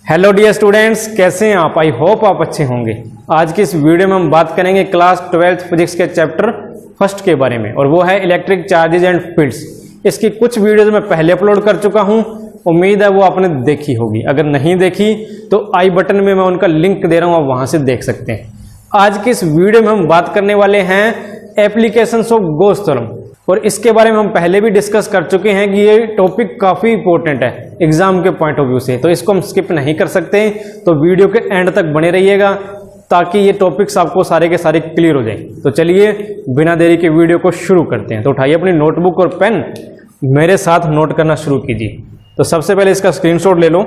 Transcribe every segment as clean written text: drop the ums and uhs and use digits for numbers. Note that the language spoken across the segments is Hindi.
हेलो डियर स्टूडेंट्स, कैसे हैं आप? आई होप आप अच्छे होंगे। आज की इस वीडियो में हम बात करेंगे क्लास 12th फिजिक्स के चैप्टर फर्स्ट के बारे में, और वो है इलेक्ट्रिक चार्जेज एंड फील्ड्स। इसकी कुछ वीडियोज मैं पहले अपलोड कर चुका हूं, उम्मीद है वो आपने देखी होगी। अगर नहीं देखी तो आई बटन में मैं उनका लिंक दे रहा हूं, आप वहां से देख सकते हैं। आज की इस वीडियो में हम बात करने वाले हैं एप्लीकेशंस ऑफ गॉस थ्योरम, और इसके बारे में हम पहले भी डिस्कस कर चुके हैं कि ये टॉपिक काफी इंपॉर्टेंट है एग्जाम के पॉइंट ऑफ व्यू से, तो इसको हम स्किप नहीं कर सकते। तो वीडियो के एंड तक बने रहिएगा ताकि ये टॉपिक्स आपको सारे के सारे क्लियर हो जाए। तो चलिए बिना देरी के वीडियो को शुरू करते हैं। तो उठाइए अपनी नोटबुक और पेन, मेरे साथ नोट करना शुरू कीजिए। तो सबसे पहले इसका स्क्रीनशॉट ले लो।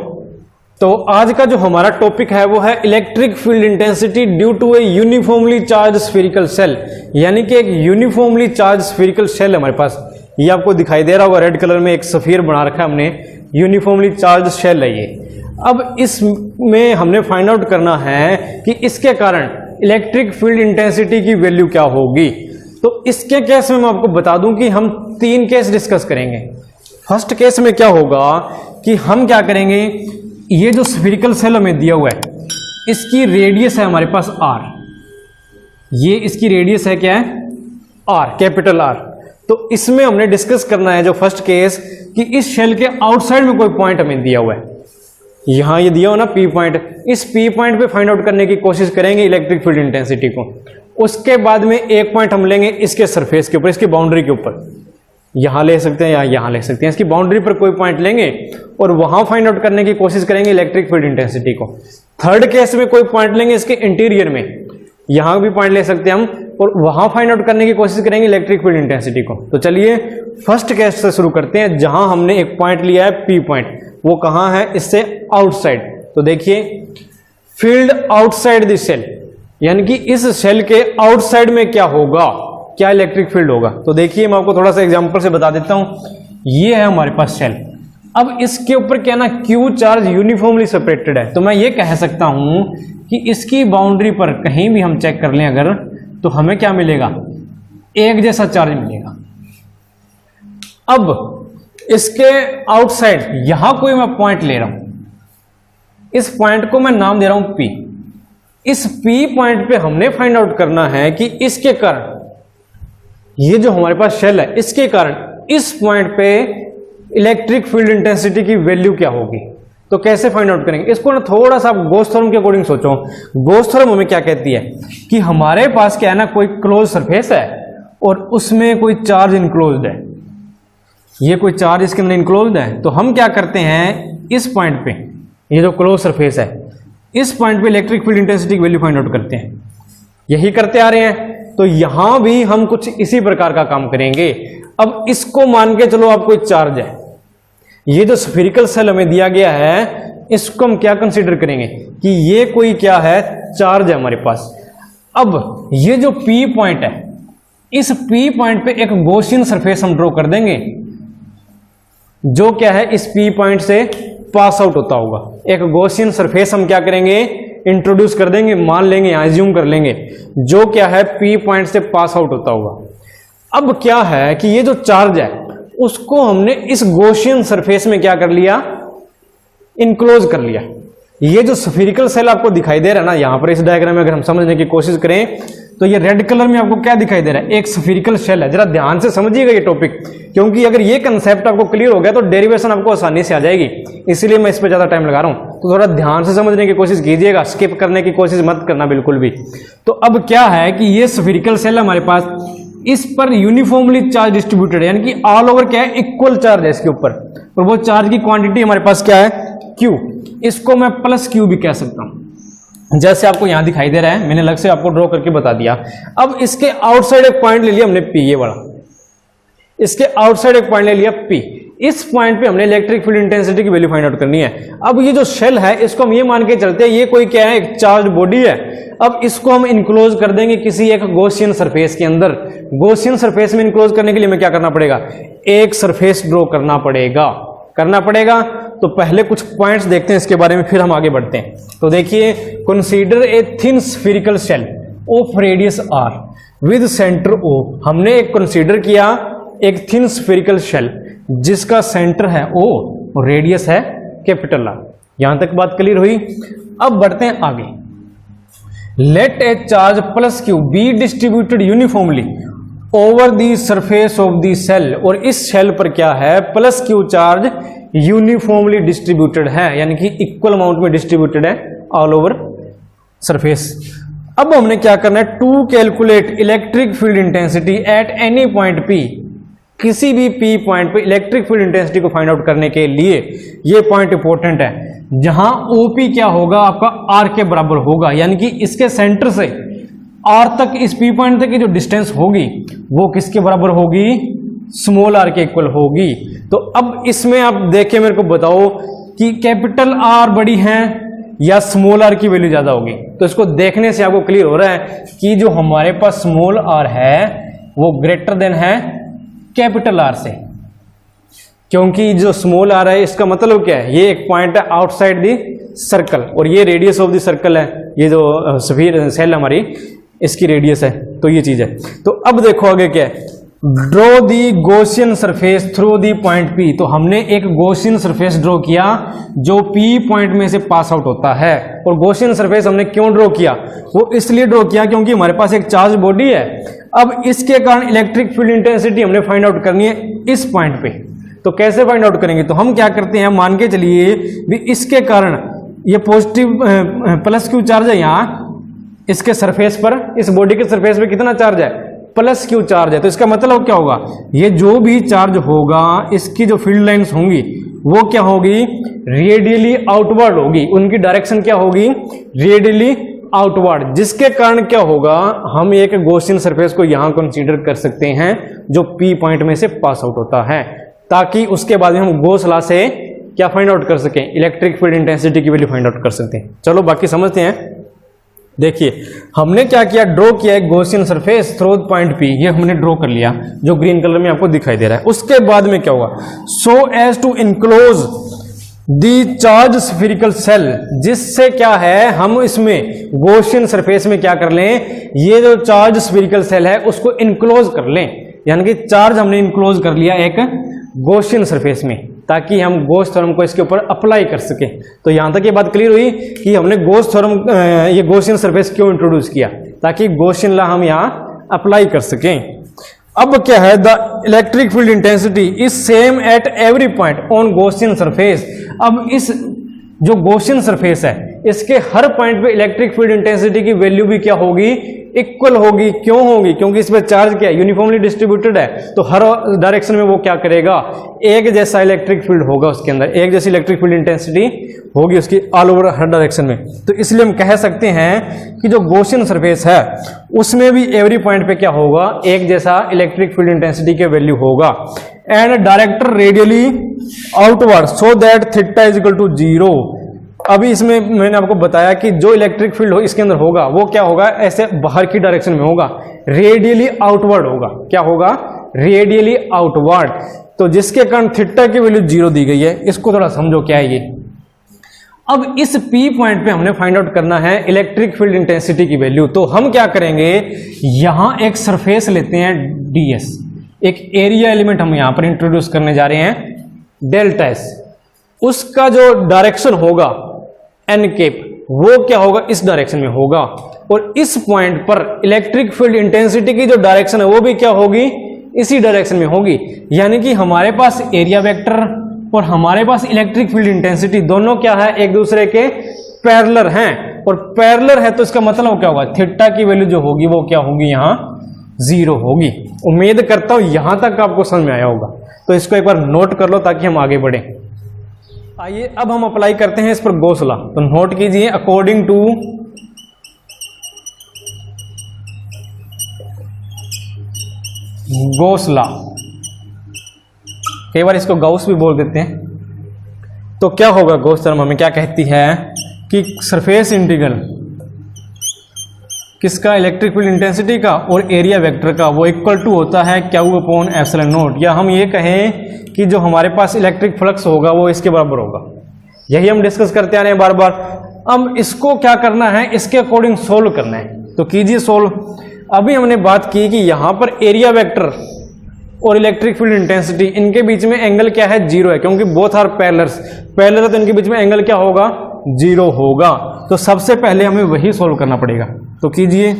तो आज का जो हमारा टॉपिक है वो है electric field intensity due to a uniformly charged spherical shell, यानी कि एक यूनिफॉर्मली चार्ज स्फेरिकल सेल है हमारे पास। ये आपको दिखाई दे रहा होगा, रेड कलर में एक सफीर बना रखा है हमने, यूनिफॉर्मली चार्ज सेल है ये। अब इसमें हमने फाइंड आउट करना है कि इसके कारण इलेक्ट्रिक फील्ड इंटेंसिटी की वैल्यू क्या होगी। तो इसके केस में मैं आपको बता दूं कि हम 3 केस डिस्कस करेंगे। फर्स्ट केस में क्या होगा कि हम क्या करेंगे, ये जो स्फेरिकल सेल हमें दिया हुआ है इसकी रेडियस है हमारे पास r, ये इसकी रेडियस है क्या है r, कैपिटल R। तो इसमें हमने डिस्कस करना है जो फर्स्ट केस कि इस शेल के आउटसाइड में कोई पॉइंट हमें दिया हुआ है, यहां ये दिया हो ना P पॉइंट, इस P पॉइंट पे फाइंड आउट करने की कोशिश करेंगे इलेक्ट्रिक फील्ड इंटेंसिटी को। उसके बाद में एक पॉइंट हम लेंगे इसके सरफेस के ऊपर, इसकी बाउंड्री के ऊपर, यहां ले सकते हैं या यहां ले सकते हैं, इसकी बाउंड्री पर कोई पॉइंट लेंगे और वहां फाइंड आउट करने की कोशिश करेंगे इलेक्ट्रिक फील्ड इंटेंसिटी को। थर्ड केस में कोई पॉइंट लेंगे इसके इंटीरियर में, यहां भी पॉइंट ले सकते हैं हम, और वहां फाइंड आउट करने की कोशिश करेंगे इलेक्ट्रिक फील्ड इंटेंसिटी को। तो चलिए फर्स्ट केस से शुरू करते हैं, जहां हमने एक पॉइंट लिया है P पॉइंट, वो कहां है, इससे आउटसाइड। तो देखिए फील्ड आउटसाइड दिस सेल, यानी कि इस सेल के आउटसाइड में क्या होगा, क्या इलेक्ट्रिक फील्ड होगा। तो देखिए मैं आपको थोड़ा सा एग्जांपल से बता देता हूं। ये है हमारे पास सेल, अब इसके ऊपर क्या ना Q चार्ज यूनिफॉर्मली सेपरेटेड है, तो मैं ये कह सकता हूं कि इसकी बाउंड्री पर कहीं भी हम चेक कर लें अगर, तो हमें क्या मिलेगा, एक जैसा चार्ज मिलेगा। अब इसके आउटसाइड यहां कोई मैं पॉइंट ले रहा हूं, इस पॉइंट को मैं नाम दे रहा हूं P। इस P पॉइंट पे हमने फाइंड आउट करना है कि इसके कारण, ये जो हमारे पास शेल है इसके कारण इस पॉइंट पे इलेक्ट्रिक फील्ड इंटेंसिटी की वैल्यू क्या होगी। तो कैसे फाइंड आउट करेंगे इसको ना, थोड़ा सा गॉस थ्योरम के अकॉर्डिंग सोचो। गॉस थ्योरम हमें क्या कहती है कि हमारे पास क्या है ना, कोई क्लोज सरफेस है और उसमें कोई चार्ज इनक्लोज्ड है, ये कोई चार्ज इसके अंदर इनक्लोज्ड है। तो हम क्या करते हैं, इस पॉइंट पे, ये जो क्लोज सरफेस है, इस पॉइंट पे इलेक्ट्रिक फील्ड इंटेंसिटी की वैल्यू फाइंड आउट करते हैं, यही करते आ रहे हैं। तो यहां भी हम कुछ इसी प्रकार का काम करेंगे। अब इसको मान के चलो आप कोई चार्ज है, ये जो स्फेरिकल सेल हमें दिया गया है इसको हम क्या कंसीडर करेंगे कि ये कोई क्या है, चार्ज है हमारे पास। अब ये जो P पॉइंट है, इस P पॉइंट पे एक गॉसियन सरफेस हम ड्रॉ कर देंगे जो क्या है इस P पॉइंट से पास आउट होता होगा। एक गॉसियन सरफेस हम क्या करेंगे, इंट्रोड्यूस कर देंगे, मान लेंगे, एज्यूम कर लेंगे, जो क्या है P पॉइंट से पास आउट होता होगा। अब क्या है कि ये जो चार्ज है उसको हमने इस गॉसियन सरफेस में क्या कर लिया, इनक्लोज कर लिया। ये जो स्फेरिकल सेल आपको दिखाई दे रहा है ना, यहां पर इस डायग्राम में अगर हम समझने की कोशिश करें तो ये रेड कलर में आपको क्या दिखाई दे रहा है, एक स्फेरिकल सेल है। जरा ध्यान से समझिएगा ये टॉपिक, क्योंकि अगर ये कंसेप्ट आपको क्लियर हो गया तो डेरिवेशन आपको आसानी से आ जाएगी, इसलिए मैं इस पर ज्यादा टाइम लगा रहा हूं। तो थोड़ा ध्यान से समझने की कोशिश कीजिएगा, स्किप करने की कोशिश मत करना बिल्कुल भी। तो अब क्या है कि ये स्फेरिकल सेल हमारे पास, इस पर यूनिफॉर्मली चार्ज डिस्ट्रीब्यूटेड, यानी कि ऑल ओवर क्या है, इक्वल चार्ज है इसके ऊपर, और वो चार्ज की क्वांटिटी हमारे पास क्या है, Q। इसको मैं प्लस Q भी कह सकता हूं, जैसे आपको यहां दिखाई दे रहा है, मैंने अलग से आपको ड्रॉ करके बता दिया। अब इसके आउटसाइड एक पॉइंट ले लिया हमने P, ये वाला, इसके आउटसाइड एक पॉइंट ले लिया P। इस पॉइंट पे हमने इलेक्ट्रिक फील्ड इंटेंसिटी की वैल्यू फाइंड आउट करनी है। अब ये जो शेल है इसको हम ये मान के चलते हैं ये कोई क्या है, एक चार्ज बॉडी है। अब इसको हम इनक्लोज कर देंगे किसी एक गॉसियन सरफेस के अंदर। गॉसियन सरफेस में इनक्लोज करने के लिए हमें क्या करना पड़ेगा, एक सरफेस ड्रॉ करना पड़ेगा। तो पहले कुछ पॉइंट्स देखते हैं इसके बारे में, फिर हम आगे बढ़ते हैं। तो देखिए, consider a thin spherical shell of radius r with centre O। हमने एक कंसीडर किया एक थिन स्फेरिकल शेल जिसका सेंटर है O और रेडियस है कैपिटल R। यहां तक बात क्लियर हुई। अब बढ़ते हैं आगे। Let a charge plus q be distributed uniformly over the surface of the shell, और इस सेल पर क्या है, plus q charge uniformly distributed है, यानी कि इक्वल अमाउंट में डिस्ट्रीब्यूटेड है ऑल ओवर सरफेस। अब हमने क्या करना है, to calculate electric field intensity at any point P, किसी भी पी पॉइंट पे इलेक्ट्रिक फील्ड इंटेंसिटी को फाइंड आउट करने के लिए ये पॉइंट इंपॉर्टेंट है, जहां ओपी क्या होगा आपका आर के बराबर होगा, यानी कि इसके सेंटर से आर तक, इस पी पॉइंट तक की जो डिस्टेंस होगी वो किसके बराबर होगी, स्मॉल आर के इक्वल होगी। तो अब इसमें आप देखें, मेरे को बताओ कि कैपिटल आर बड़ी है या स्मॉल आर की वैल्यू ज्यादा होगी। तो इसको देखने से आपको क्लियर हो रहा है कि जो हमारे पास स्मॉल आर है वो ग्रेटर देन है कैपिटल आर से, क्योंकि जो स्मॉल आर है इसका मतलब क्या है, ये एक पॉइंट है आउटसाइड दी सर्कल, और ये रेडियस ऑफ द सर्कल है, ये जो स्फीयर सेल हमारी इसकी रेडियस है, तो ये चीज है। तो अब देखो आगे क्या है, draw the Gaussian surface through the point P. तो हमने एक गॉसियन सरफेस ड्रॉ किया जो पी पॉइंट में से पास आउट होता है। और गॉसियन सरफेस हमने क्यों ड्रॉ किया, वो इसलिए ड्रॉ किया क्योंकि हमारे पास एक चार्ज बॉडी है। अब इसके कारण इलेक्ट्रिक फील्ड इंटेंसिटी हमने फाइंड आउट करनी है इस पॉइंट पे। तो कैसे फाइंड आउट करेंगे, तो हम क्या करते हैं, मान के चलिए भी इसके कारण ये पॉजिटिव प्लस क्यू चार्ज है, यहाँ इसके सरफेस पर, इस बॉडी के सरफेस पे कितना चार्ज है, प्लस क्यू चार्ज है। तो इसका मतलब क्या होगा, ये जो भी चार्ज होगा इसकी जो फील्ड लाइंस होंगी वो क्या होगी, रेडियली आउटवर्ड होगी, उनकी डायरेक्शन क्या होगी, रेडियली आउटवर्ड, जिसके कारण क्या होगा, हम एक गॉसियन सरफेस को यहां कंसीडर कर सकते हैं जो पी पॉइंट में से पास आउट होता है, ताकि उसके बाद में हम गॉस लॉ से क्या फाइंड आउट कर सकें, इलेक्ट्रिक फील्ड इंटेंसिटी की वैल्यू फाइंड आउट कर सकते हैं। चलो बाकी समझते हैं। देखिए हमने क्या किया, ड्रॉ किया एक Gaussian surface through point P, ये हमने ड्रॉ कर लिया जो ग्रीन कलर में आपको दिखाई दे रहा है। उसके बाद में क्या होगा, so as to enclose the charge spherical shell, जिससे क्या है हम इसमें गॉसियन सरफेस में क्या कर लें, ये जो चार्ज स्फीरिकल सेल है उसको इनक्लोज कर लें, यानी कि चार्ज हमने इनक्लोज कर लिया एक गॉसियन सरफेस में, ताकि हम गॉस थ्योरम को इसके ऊपर अप्लाई कर सकें। तो यहां तक ये बात क्लियर हुई कि हमने गॉस थ्योरम, ये गॉसियन सरफेस क्यों इंट्रोड्यूस किया, ताकि गॉसियन लॉ हम यहां अप्लाई कर सकें। अब क्या है, the electric field intensity is same at every point on Gaussian surface. अब इस जो गॉसियन सरफेस है इसके हर पॉइंट पे इलेक्ट्रिक फील्ड इंटेंसिटी की वैल्यू भी क्या होगी, इक्वल होगी। क्यों होगी, क्योंकि इसमें चार्ज क्या है, यूनिफॉर्मली डिस्ट्रीब्यूटेड है, तो हर डायरेक्शन में वो क्या करेगा, एक जैसा इलेक्ट्रिक फील्ड होगा, उसके अंदर एक जैसी इलेक्ट्रिक फील्ड इंटेंसिटी होगी उसकी ऑल ओवर हर डायरेक्शन में। तो इसलिए हम कह सकते हैं कि जो गॉसियन सरफेस है उसमें भी एवरी पॉइंट पे क्या होगा, एक जैसा इलेक्ट्रिक फील्ड इंटेंसिटी के वैल्यू होगा, and direction radially outward so that theta is equal to 0। अभी इसमें मैंने आपको बताया कि जो इलेक्ट्रिक फील्ड हो इसके अंदर होगा वो क्या होगा, ऐसे बाहर की डायरेक्शन में होगा, रेडियली आउटवर्ड होगा। क्या होगा, रेडियली आउटवर्ड। तो जिसके कारण थीटा की वैल्यू 0 दी गई है। इसको थोड़ा समझो क्या है ये। अब इस P पॉइंट पे हमने फाइंड आउट करना है इलेक्ट्रिक फील्ड इंटेंसिटी की वैल्यू। तो हम क्या करेंगे, यहां एक सरफेस लेते हैं ds, एक एरिया एलिमेंट हम यहां पर इंट्रोड्यूस करने जा रहे हैं डेल्टा s। उसका जो डायरेक्शन होगा एन केप, वो क्या होगा, इस डायरेक्शन में होगा, और इस पॉइंट पर इलेक्ट्रिक फील्ड इंटेंसिटी की जो डायरेक्शन है वो भी क्या होगी, इसी डायरेक्शन में होगी। यानी कि हमारे पास एरिया वेक्टर और हमारे पास इलेक्ट्रिक फील्ड इंटेंसिटी दोनों क्या है, एक दूसरे के पैरेलल हैं, और पैरेलल है तो इसका मतलब क्या होगा, थीटा की वैल्यू जो होगी वो क्या होगी, यहां 0 होगी। उम्मीद करता हूं यहां तक आपको समझ में आया होगा। तो इसको एक बार नोट कर लो ताकि हम आगे बढ़े। आइए अब हम अप्लाई करते हैं इस पर गॉस लॉ। तो नोट कीजिए, अकॉर्डिंग टू गॉस लॉ, कई बार इसको गॉस भी बोल देते हैं। तो क्या होगा, गॉस थ्योरम हमें क्या कहती है कि सरफेस इंटीग्रल किसका, इलेक्ट्रिक फील्ड इंटेंसिटी का और एरिया वेक्टर का, वो इक्वल टू होता है क्यू अपॉन एप्सिलॉन नॉट। या हम ये कहें कि जो हमारे पास इलेक्ट्रिक फ्लक्स होगा वो इसके बराबर होगा। यही हम डिस्कस करते आ रहे हैं बार बार। अब इसको क्या करना है, इसके अकॉर्डिंग सोल्व करना है। तो कीजिए सोल्व। अभी हमने बात की कि यहां पर एरिया वेक्टर और इलेक्ट्रिक फील्ड इंटेंसिटी, इनके बीच में एंगल क्या है, जीरो है, क्योंकि बोथ आर पैरेलल्स, पैरेलल है तो इनके बीच में एंगल क्या होगा, जीरो होगा। तो सबसे पहले हमें वही सॉल्व करना पड़ेगा। तो कीजिए,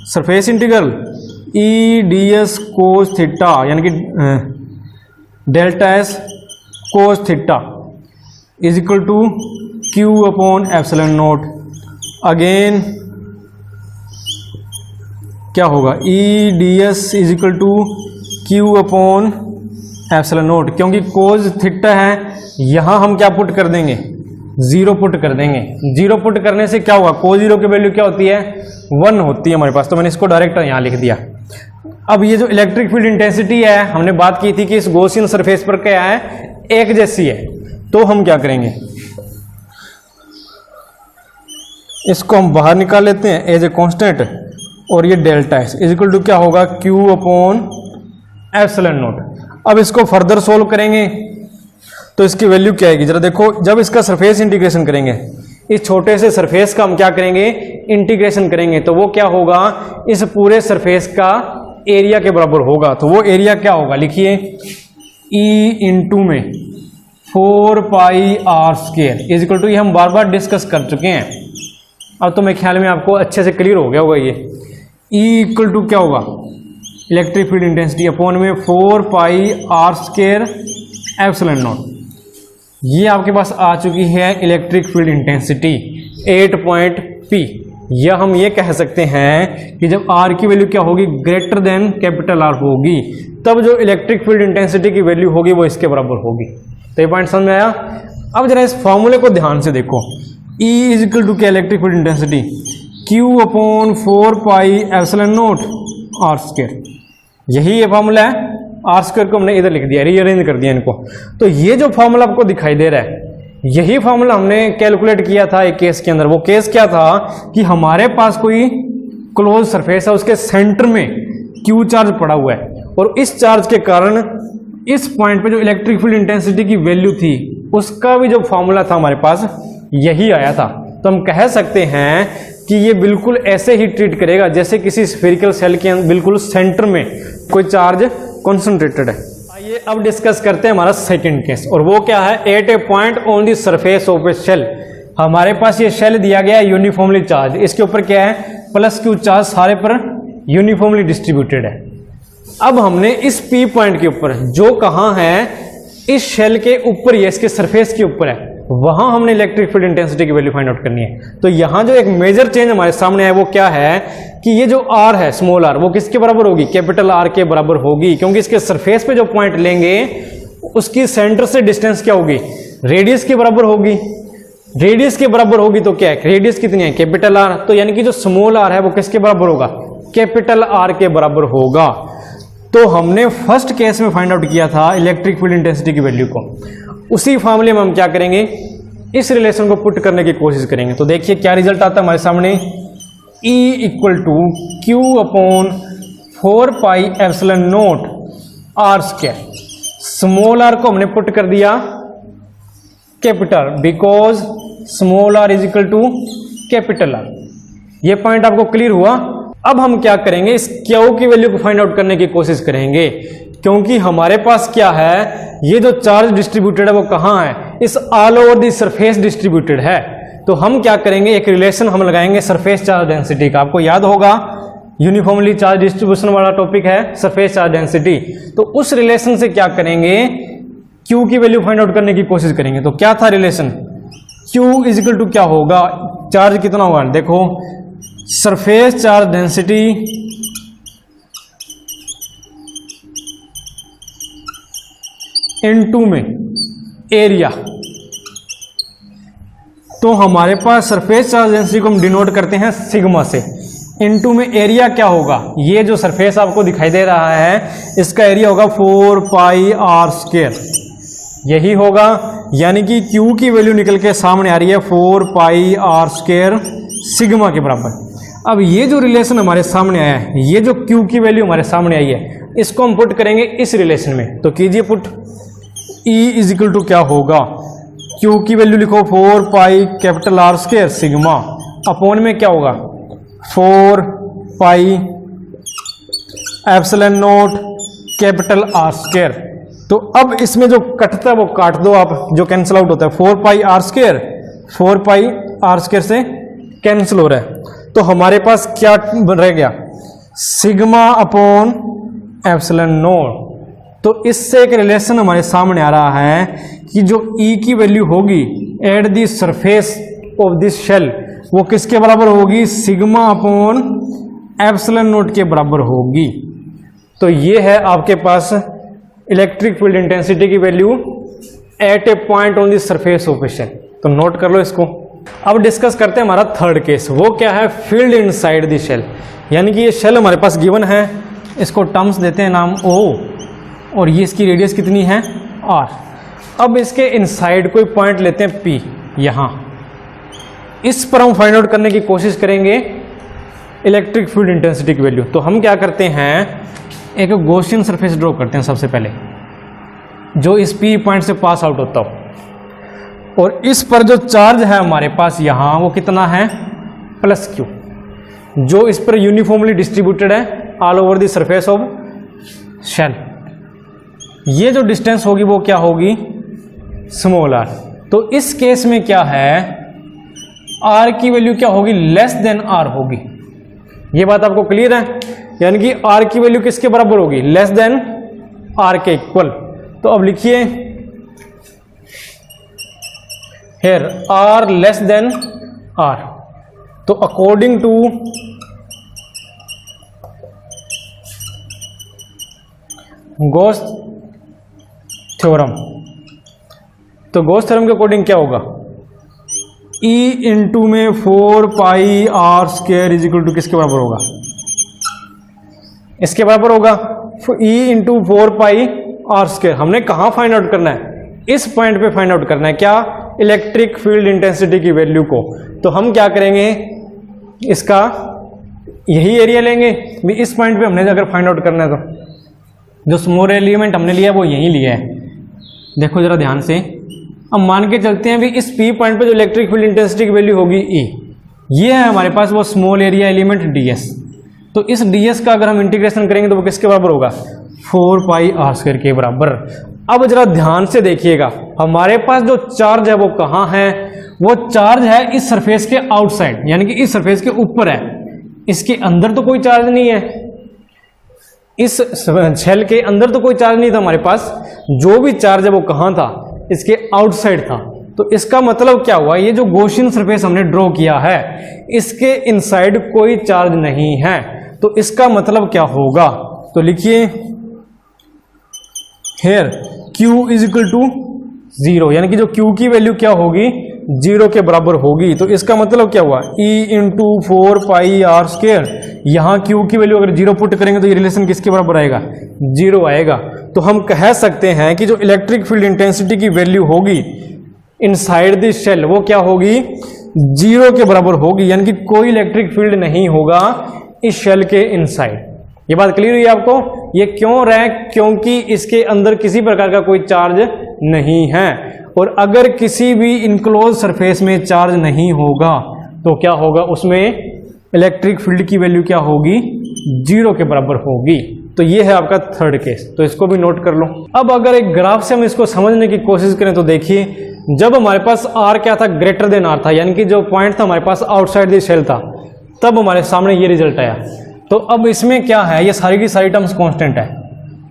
surface integral E D S cos theta यानी कि delta S cos theta is equal to Q upon epsilon naught. Again क्या होगा, E D S is equal to Q upon epsilon naught, क्योंकि कोस थीटा है, यहां हम क्या पुट कर देंगे, जीरो पुट कर देंगे। जीरो पुट करने से क्या होगा, कोस जीरो की वैल्यू क्या होती है, 1 होती है हमारे पास, तो मैंने इसको डायरेक्ट यहां लिख दिया। अब ये जो इलेक्ट्रिक फील्ड इंटेंसिटी है, हमने बात की थी कि इस गॉसियन सरफेस पर क्या है, एक जैसी है, तो हम क्या करेंगे, इसको हम बाहर निकाल लेते हैं एज ए कांस्टेंट, और ये delta S is equal to क्या होगा, क्यू अपॉन एप्सिलॉन नोट। अब इसको फर्दर सोल्व करेंगे तो इसकी वैल्यू क्या आएगी, जरा देखो, जब इसका सरफेस इंटीग्रेशन करेंगे, इस छोटे से सरफेस का हम क्या करेंगे, इंटीग्रेशन करेंगे, तो वो क्या होगा, इस पूरे सरफेस का एरिया के बराबर होगा। तो वो एरिया क्या होगा, लिखिए, ई इंटू में 4 pi are square is equal to, ये हम बार बार डिस्कस कर चुके हैं, अब तो मेरे ख्याल में आपको अच्छे से क्लियर हो गया होगा। ये ई इक्वल टू क्या होगा, इलेक्ट्रिक फील्ड इंटेंसिटी अपॉन में 4 pi are square epsilon naught. ये आपके पास आ चुकी है electric field intensity 8 point P. या हम ये कह सकते हैं कि जब आर की वैल्यू क्या होगी, ग्रेटर देन कैपिटल आर होगी, तब जो इलेक्ट्रिक फील्ड इंटेंसिटी की वैल्यू होगी वो इसके बराबर होगी। तो ये पॉइंट समझ में आया। अब जरा इस फॉर्मूले को ध्यान से देखो, E इज इक्वल टू क्या, electric field intensity Q upon 4 pi epsilon naught R square, यही ये फॉर्मूला है। आर स्क्वायर को हमने इधर लिख दिया, रीअरेंज कर दिया इनको। तो ये जो फॉर्मूला आपको दिखाई दे रहा है, यही फॉर्मूला हमने कैलकुलेट किया था एक केस के अंदर। वो केस क्या था कि हमारे पास कोई क्लोज सरफेस है, उसके सेंटर में क्यू चार्ज पड़ा हुआ है, और इस चार्ज के कारण इस पॉइंट पे जो इलेक्ट्रिक फील्ड इंटेंसिटी की वैल्यू थी, उसका भी जो फॉर्मूला था हमारे पास यही आया था। तो हम कह सकते हैं कि ये बिल्कुल ऐसे ही ट्रीट करेगा जैसे किसी स्फेरिकल सेल के बिल्कुल सेंटर में कोई चार्ज कॉन्सेंट्रेटेड है। आइए अब डिस्कस करते हैं हमारा सेकंड केस, और वो क्या है, at a point on the surface of a shell. हमारे पास ये शेल दिया गया है यूनिफॉर्मली चार्ज, इसके ऊपर क्या है, प्लस क्यू चार्ज सारे पर यूनिफॉर्मली डिस्ट्रीब्यूटेड है। अब हमने इस पी पॉइंट के ऊपर, जो कहाँ है, इस शेल के ऊपर, ये इसके सरफेस के ऊपर है, वहां हमने इलेक्ट्रिक फील्ड इंटेंसिटी की वैल्यू फाइंड आउट करनी है। तो यहां जो एक मेजर चेंज हमारे सामने है वो क्या है कि ये जो आर है, स्मॉल आर, वो किसके बराबर होगी, कैपिटल आर के बराबर होगी, क्योंकि इसके सरफेस पे जो पॉइंट लेंगे उसकी सेंटर से डिस्टेंस क्या होगी, रेडियस के बराबर होगी। रेडियस के बराबर होगी तो क्या है, रेडियस कितनी है, कैपिटल आर। तो यानी कि जो स्मॉल आर है वो किसके बराबर होगा, कैपिटल आर के बराबर होगा। तो हमने फर्स्ट केस में फाइंड आउट किया था इलेक्ट्रिक फील्ड इंटेंसिटी की वैल्यू को, उसी फॉर्मूले में हम क्या करेंगे, इस रिलेशन को पुट करने की कोशिश करेंगे। तो देखिए क्या रिजल्ट आता है हमारे सामने, E equal to Q upon 4 pi epsilon naught R square. Small R को हमने पुट कर दिया capital, because small R is equal to capital R. ये पॉइंट आपको क्लियर हुआ। अब हम क्या करेंगे, इस क्यू की वैल्यू को फाइंड आउट करने की कोशिश करेंगे, क्योंकि हमारे पास क्या है, ये जो चार्ज डिस्ट्रीब्यूटेड है वो कहाँ है, इस all over the surface distributed है। तो हम क्या करेंगे, एक रिलेशन हम लगाएंगे सरफेस चार्ज डेंसिटी का। आपको याद होगा यूनिफॉर्मली चार्ज डिस्ट्रीब्यूशन वाला टॉपिक है सरफेस चार्ज डेंसिटी। तो उस रिलेशन से क्या करेंगे, क्यू की वैल्यू फाइंड आउट करने की कोशिश करेंगे। तो क्या था relation, Q is equal to क्या होगा, चार्ज कितना होगा, देखो सरफेस चार्ज डेंसिटी इनटू में एरिया। तो हमारे पास सरफेस चार्ज डेंसिटी को हम डिनोट करते हैं सिग्मा से, इनटू में एरिया क्या होगा, ये जो सरफेस आपको दिखाई दे रहा है इसका एरिया होगा 4 पाई आर स्क्वायर, यही होगा। यानी कि Q की वैल्यू निकल के सामने आ रही है 4 पाई आर स्क्वायर सिग्मा के बराबर। अब ये जो रिलेशन हमारे सामने आया है, ये जो Q की वैल्यू हमारे सामने आई है, इसको हम पुट करेंगे इस रिलेशन में। तो कीजिए put, E is equal to क्या होगा, Q की वैल्यू लिखो 4 pi capital R square sigma, upon में क्या होगा 4 pi epsilon naught capital R square. तो अब इसमें जो कटता है वो काट दो आप, जो कैंसिल आउट होता है 4 pi are square, 4 pi are square से कैंसिल हो रहा है। तो हमारे पास क्या रह गया, सिग्मा अपॉन एप्सिलॉन नॉट। तो इससे एक रिलेशन हमारे सामने आ रहा है कि जो E की वैल्यू होगी at the surface of this shell वो किसके बराबर होगी, सिग्मा अपॉन एप्सिलॉन नॉट के बराबर होगी। तो ये है आपके पास इलेक्ट्रिक फील्ड इंटेंसिटी की value at a point on the surface of a shell. तो नोट कर लो इसको। अब डिस्कस करते हैं हमारा थर्ड केस, वो क्या है, फील्ड इनसाइड द शेल। यानी कि ये शेल हमारे पास गिवन है, इसको टर्म्स देते हैं नाम O और ये इसकी रेडियस कितनी है R। अब इसके इनसाइड कोई पॉइंट लेते हैं P, यहां इस पर हम फाइंड आउट करने की कोशिश करेंगे इलेक्ट्रिक फील्ड इंटेंसिटी की वैल्यू। तो हम क्या करते हैं, एक गॉसियन सरफेस ड्रॉ करते हैं सबसे पहले, जो इस P पॉइंट से पास आउट होता हो, और इस पर जो चार्ज है हमारे पास यहां वो कितना है, प्लस Q, जो इस पर यूनिफॉर्मली डिस्ट्रीब्यूटेड है all over the surface of shell. ये जो डिस्टेंस होगी वो क्या होगी, स्मॉल r। तो इस केस में क्या है, r की वैल्यू क्या होगी, लेस देन r होगी। ये बात आपको क्लियर है, यानी कि r की वैल्यू किसके बराबर होगी, लेस देन r के इक्वल। तो अब लिखिए here r less than r। तो अकॉर्डिंग टू गॉस थ्योरम, तो गॉस थ्योरम के अकॉर्डिंग क्या होगा, E इंटू में 4 pi are square is equal to किसके बराबर होगा, इसके बराबर होगा E into 4 pi are square. हमने कहाँ फाइंड आउट करना है, इस पॉइंट पे फाइंड आउट करना है, क्या, इलेक्ट्रिक फील्ड इंटेंसिटी की वैल्यू को। तो हम क्या करेंगे, इसका यही एरिया लेंगे, इस पॉइंट पे हमने अगर फाइंड आउट करना है तो जो स्मॉल एलिमेंट हमने लिया वो यही लिया है। देखो जरा ध्यान से, अब मान के चलते हैं भी इस P पॉइंट पे जो इलेक्ट्रिक फील्ड इंटेंसिटी की वैल्यू होगी E, ये है हमारे पास वो स्मॉल एरिया एलिमेंट ds। तो इस ds का अगर हम इंटीग्रेशन करेंगे तो वो किसके बराबर होगा, 4 पाई आर स्क्वायर के बराबर। अब जरा ध्यान से देखिएगा, हमारे पास जो चार्ज है वो कहाँ है, वो चार्ज है इस सरफेस के आउटसाइड, यानी कि इस सरफेस के ऊपर है, इसके अंदर तो कोई चार्ज नहीं है, इस शेल के अंदर तो कोई चार्ज नहीं था हमारे पास। जो भी चार्ज है वो कहाँ था, इसके आउटसाइड था। तो इसका मतलब क्या हुआ, ये जो गॉसियन सरफेस हमने ड्रॉ किया है इसके इनसाइड कोई चार्ज नहीं है। तो इसका मतलब क्या होगा, तो लिखिए here Q is equal to 0, यानी कि जो Q की वैल्यू क्या होगी, 0 के बराबर होगी। तो इसका मतलब क्या हुआ, E into 4 pi are square, यहाँ Q की वैल्यू अगर 0 पुट करेंगे तो ये रिलेशन किसके बराबर आएगा, 0 आएगा। तो हम कह सकते हैं कि जो इलेक्ट्रिक फील्ड इंटेंसिटी की वैल्यू होगी इनसाइड द शेल वो क्या होगी, 0 के बराबर होगी, यानी कि कोई इलेक्ट्रिक फील्ड नहीं होगा इस शेल के इनसाइड। ये बात क्लियर हुई आपको, ये क्यों रहा, क्योंकि इसके अंदर किसी प्रकार का कोई चार्ज नहीं है। और अगर किसी भी इनक्लोज सरफेस में चार्ज नहीं होगा तो क्या होगा, उसमें इलेक्ट्रिक फील्ड की वैल्यू क्या होगी, 0 के बराबर होगी। तो ये है आपका थर्ड केस, तो इसको भी नोट कर लो। अब अगर एक ग्राफ से हम इसको समझने की कोशिश करें तो देखिए, जब हमारे पास r क्या था, ग्रेटर देन r था, यानी कि जो पॉइंट था हमारे पास आउटसाइड द शेल था, तब हमारे सामने ये रिजल्ट आया। तो अब इसमें क्या है, ये सारी की सारी टर्म्स कांस्टेंट है।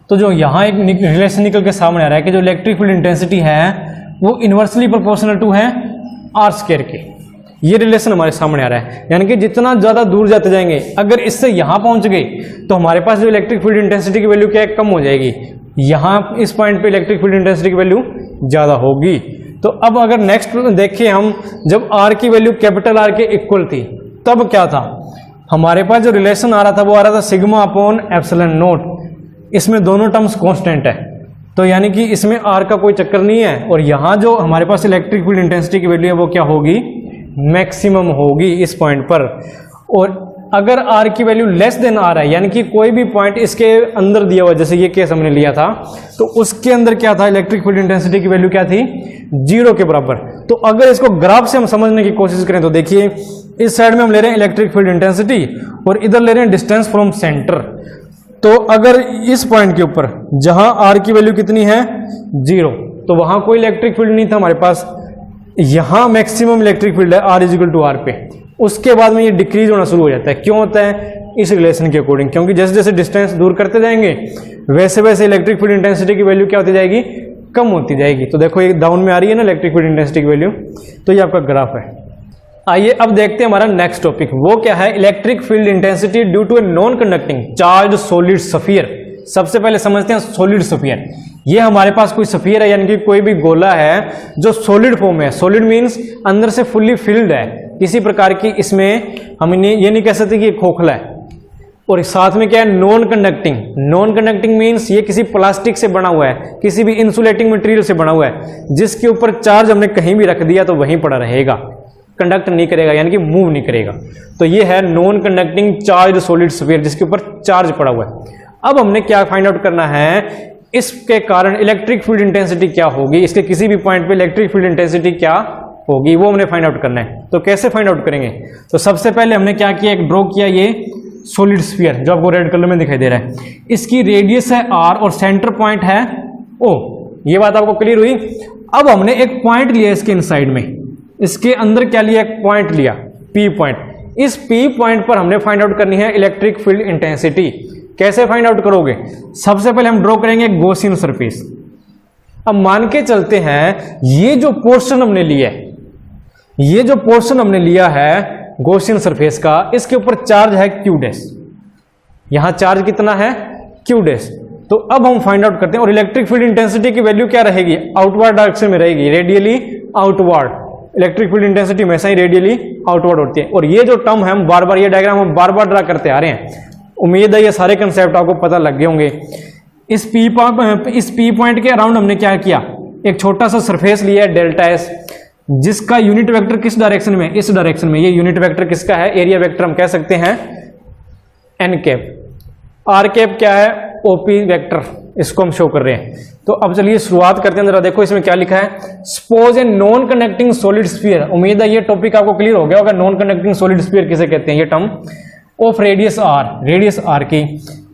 तो जो यहाँ एक रिलेशन निकल के सामने आ रहा है कि जो इलेक्ट्रिक फील्ड इंटेंसिटी है वो इनवर्सली प्रोपोर्शनल टू है आर स्क्वायर के, ये रिलेशन हमारे सामने आ रहा है। यानी कि जितना ज्यादा दूर जाते जाएंगे, अगर इससे यहाँ पहुंच गए तो हमारे पास जो इलेक्ट्रिक फील्ड इंटेंसिटी की वैल्यू क्या है, कम हो जाएगी। यहाँ इस पॉइंट पे इलेक्ट्रिक फील्ड इंटेंसिटी की वैल्यू ज्यादा होगी। तो अब अगर नेक्स्ट देखिए हम, जब r की वैल्यू कैपिटल R के इक्वल थी तब क्या था, हमारे पास जो रिलेशन आ रहा था वो आ रहा था सिग्मा अपॉन एप्सिलॉन नॉट। इसमें दोनों टर्म्स कांस्टेंट है, तो यानी कि इसमें r का कोई चक्कर नहीं है। और यहाँ जो हमारे पास इलेक्ट्रिक फील्ड इंटेंसिटी की वैल्यू है वो क्या होगी, मैक्सिमम होगी इस पॉइंट पर। और अगर r की वैल्यू लेस देन r है, यानी कि कोई भी पॉइंट इसके अंदर दिया हुआ, जैसे ये केस हमने लिया था, तो उसके अंदर क्या था, इलेक्ट्रिक फील्ड इंटेंसिटी की वैल्यू क्या थी, 0 के बराबर। तो अगर इसको ग्राफ से हम समझने की कोशिश करें तो देखिए, इस साइड में हम ले रहे हैं इलेक्ट्रिक फील्ड इंटेंसिटी और इधर ले रहे हैं डिस्टेंस फ्रॉम सेंटर। तो अगर इस पॉइंट के ऊपर जहां आर की वैल्यू कितनी है 0, तो वहां कोई इलेक्ट्रिक फील्ड नहीं था हमारे पास, यहां मैक्सिमम इलेक्ट्रिक फील्ड है R is equal to R पे। उसके बाद में ये डिक्रीज होना शुरू हो जाता है। क्यों होता है? इस रिलेशन के अकॉर्डिंग, क्योंकि जैसे जैसे डिस्टेंस दूर करते जाएंगे वैसे वैसे इलेक्ट्रिक फील्ड इंटेंसिटी की वैल्यू क्या होती जाएगी? कम होती जाएगी। तो देखो ये डाउन में आ रही है ना इलेक्ट्रिक फील्ड इंटेंसिटी की वैल्यू, तो ये आपका ग्राफ है। आइए अब देखते हैं हमारा नेक्स्ट टॉपिक, वो क्या है? Electric field intensity due to a non conducting charge solid sphere. सबसे पहले समझते हैं सॉलिड स्फीयर। ये हमारे पास कोई स्फीयर है, यानी कि कोई भी गोला है जो सॉलिड फॉर्म है। सॉलिड मींस अंदर से फुल्ली फिल्ड है, किसी प्रकार की इसमें हम ये नहीं कह सकते कि ये खोखला है। और साथ में क्या है? Non conducting. Non conducting means ये किसी प्लास्टिक से बना हुआ है, किसी भी इंसुलेटिंग मटेरियल से बना हुआ है, जिसके ऊपर चार्ज हमने कहीं भी रख दिया तो वहीं पड़ा रहेगा, कंडक्ट नहीं करेगा, यानी कि मूव नहीं करेगा। तो ये है non conducting charge solid sphere, जिसके ऊपर चार्ज पड़ा हुआ है। अब हमने क्या फाइंड आउट करना है? इसके कारण इलेक्ट्रिक फील्ड इंटेंसिटी क्या होगी, इसके किसी भी पॉइंट पे इलेक्ट्रिक फील्ड इंटेंसिटी क्या होगी, वो हमने फाइंड आउट करना है। तो कैसे फाइंड आउट करेंगे? तो सबसे पहले हमने क्या किया, एक ड्रॉ किया ये सॉलिड स्फीयर जो आपको रेड कलर में दिखाई दे रहा है। इसकी रेडियस है r और सेंटर पॉइंट है O। ये बात आपको क्लियर हुई? अब हमने एक पॉइंट लिया इसके इनसाइड में, इसके अंदर क्या लिया? एक पॉइंट लिया, P पॉइंट। इस P पॉइंट पर हमने फाइंड आउट करनी है इलेक्ट्रिक फील्ड इंटेंसिटी। कैसे फाइंड आउट करोगे? सबसे पहले हम ड्रॉ करेंगे गॉसियन सरफेस। अब मान के चलते हैं ये जो पोर्शन हमने लिया है, ये जो पोर्शन हमने लिया है गॉसियन सरफेस का, इसके ऊपर चार्ज है Q डैश। यहां चार्ज कितना है? Q dash. तो अब हम फाइंड आउट करते हैं, और इलेक्ट्रिक फील्ड इंटेंसिटी की वैल्यू क्या रहेगी? आउटवर्ड डायरेक्शन में रहेगी, radially outward. Electric field intensity हमेशा ही रेडियली आउटवर्ड होती है। और ये जो टर्म है हम बार बार, ये डायग्राम हम बार बार ड्रा करते आ रहे हैं। उम्मीद है ये सारे कंसेप्ट आपको पता लग गए होंगे। इस P पॉइंट के अराउंड हमने क्या किया? एक छोटा सा सरफेस लिया है डेल्टा एस, जिसका यूनिट वेक्टर किस डायरेक्शन में? इस डायरेक्शन में। ये यूनिट वेक्टर किसका है? एरिया वेक्टर हम कह सकते हैं एन कैप। आर कैप क्या है? ओपी वेक्टर, इसको हम शो कर रहे हैं। तो अब चलिए शुरुआत करते हैं। जरा देखो इसमें क्या लिखा है, सपोज ए नॉन कंडक्टिंग सॉलिड स्फीयर। उम्मीद है ये टॉपिक आपको क्लियर हो गया होगा। नॉन कंडक्टिंग सॉलिड स्फीयर किसे कहते हैं? ये term of radius R, radius R की,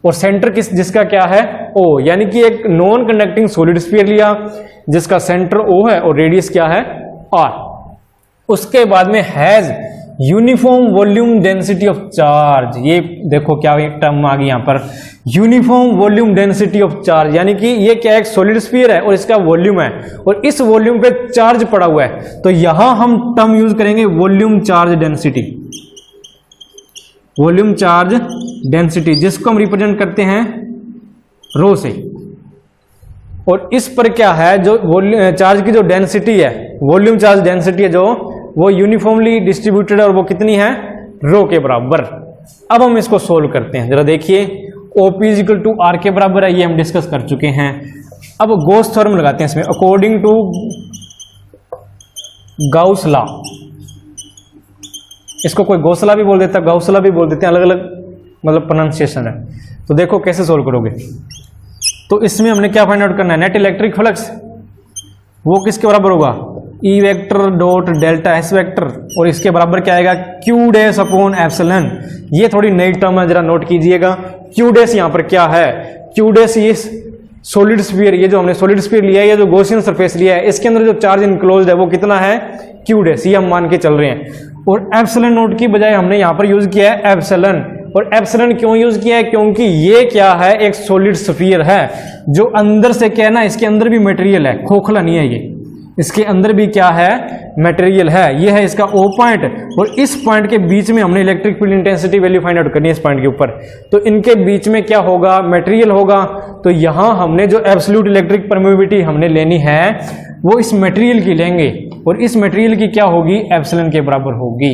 और सेंटर किस जिसका क्या है? ओ। यानी कि एक नॉन कंडक्टिंग सॉलिड स्फीयर लिया जिसका सेंटर ओ है और रेडियस क्या है? आर। उसके बाद में has uniform volume density of charge. ये देखो क्या टर्म आ गई यहां पर, uniform volume density of charge. यानी कि ये क्या एक सॉलिड स्फीयर है और इसका वॉल्यूम है, और इस वॉल्यूम पे चार्ज पड़ा हुआ है। तो यहां हम टर्म यूज करेंगे volume charge density, volume charge density, जिसको हम रिप्रेजेंट करते हैं रो से। और इस पर क्या है, जो चार्ज की जो डेंसिटी है, वॉल्यूम चार्ज डेंसिटी है जो, वो यूनिफॉर्मली डिस्ट्रीब्यूटेड है, और वो कितनी है? रो के बराबर। अब हम इसको सोल्व करते हैं। जरा देखिए, OP इक्वल टू R के बराबर है, ये हम डिस्कस कर चुके हैं। अब गॉस थ्योरम लगाते हैं इसमें, अकॉर्डिंग टू गाउस लॉ। इसको कोई गौसला भी बोल देता है, गौसला भी बोल देते हैं, अलग अलग मतलब प्रोनाउंसिएशन है। तो देखो कैसे सोल्व करोगे। तो इसमें हमने क्या फाइंड आउट करना है? नेट इलेक्ट्रिक फ्लक्स, वो किसके बराबर होगा? E vector dot delta S vector, और इसके बराबर क्या आएगा? Q dash upon epsilon. ये थोड़ी नई टर्म है, जरा नोट कीजिएगा। Q डैश यहाँ पर क्या है? Q डैश ये सॉलिड स्फीयर, ये जो हमने सॉलिड स्फीयर लिया है, ये जो गॉसियन सरफेस लिया है, इसके अंदर जो चार्ज इनक्लोज्ड है वो कितना है? Q dash. ये हम मान के चल रहे हैं। और एप्सिलॉन नोट की बजाय हमने यहाँ पर यूज किया है एप्सिलॉन। और एप्सिलॉन क्यों यूज किया है? क्योंकि ये क्या है? एक सॉलिड स्फीयर है, जो अंदर से क्या है ना, इसके अंदर भी मटेरियल है, खोखला नहीं है ये, इसके अंदर भी क्या है? मटेरियल है। ये है इसका O पॉइंट, और इस पॉइंट के बीच में हमने electric field intensity value find out करनी है इस पॉइंट के ऊपर। तो इनके बीच में क्या होगा? मटेरियल होगा। तो यहां हमने जो एब्सोल्यूट इलेक्ट्रिक परमिटिविटी हमने लेनी है वो इस मटेरियल की लेंगे, और इस मटेरियल की क्या होगी? एप्सिलॉन के बराबर होगी।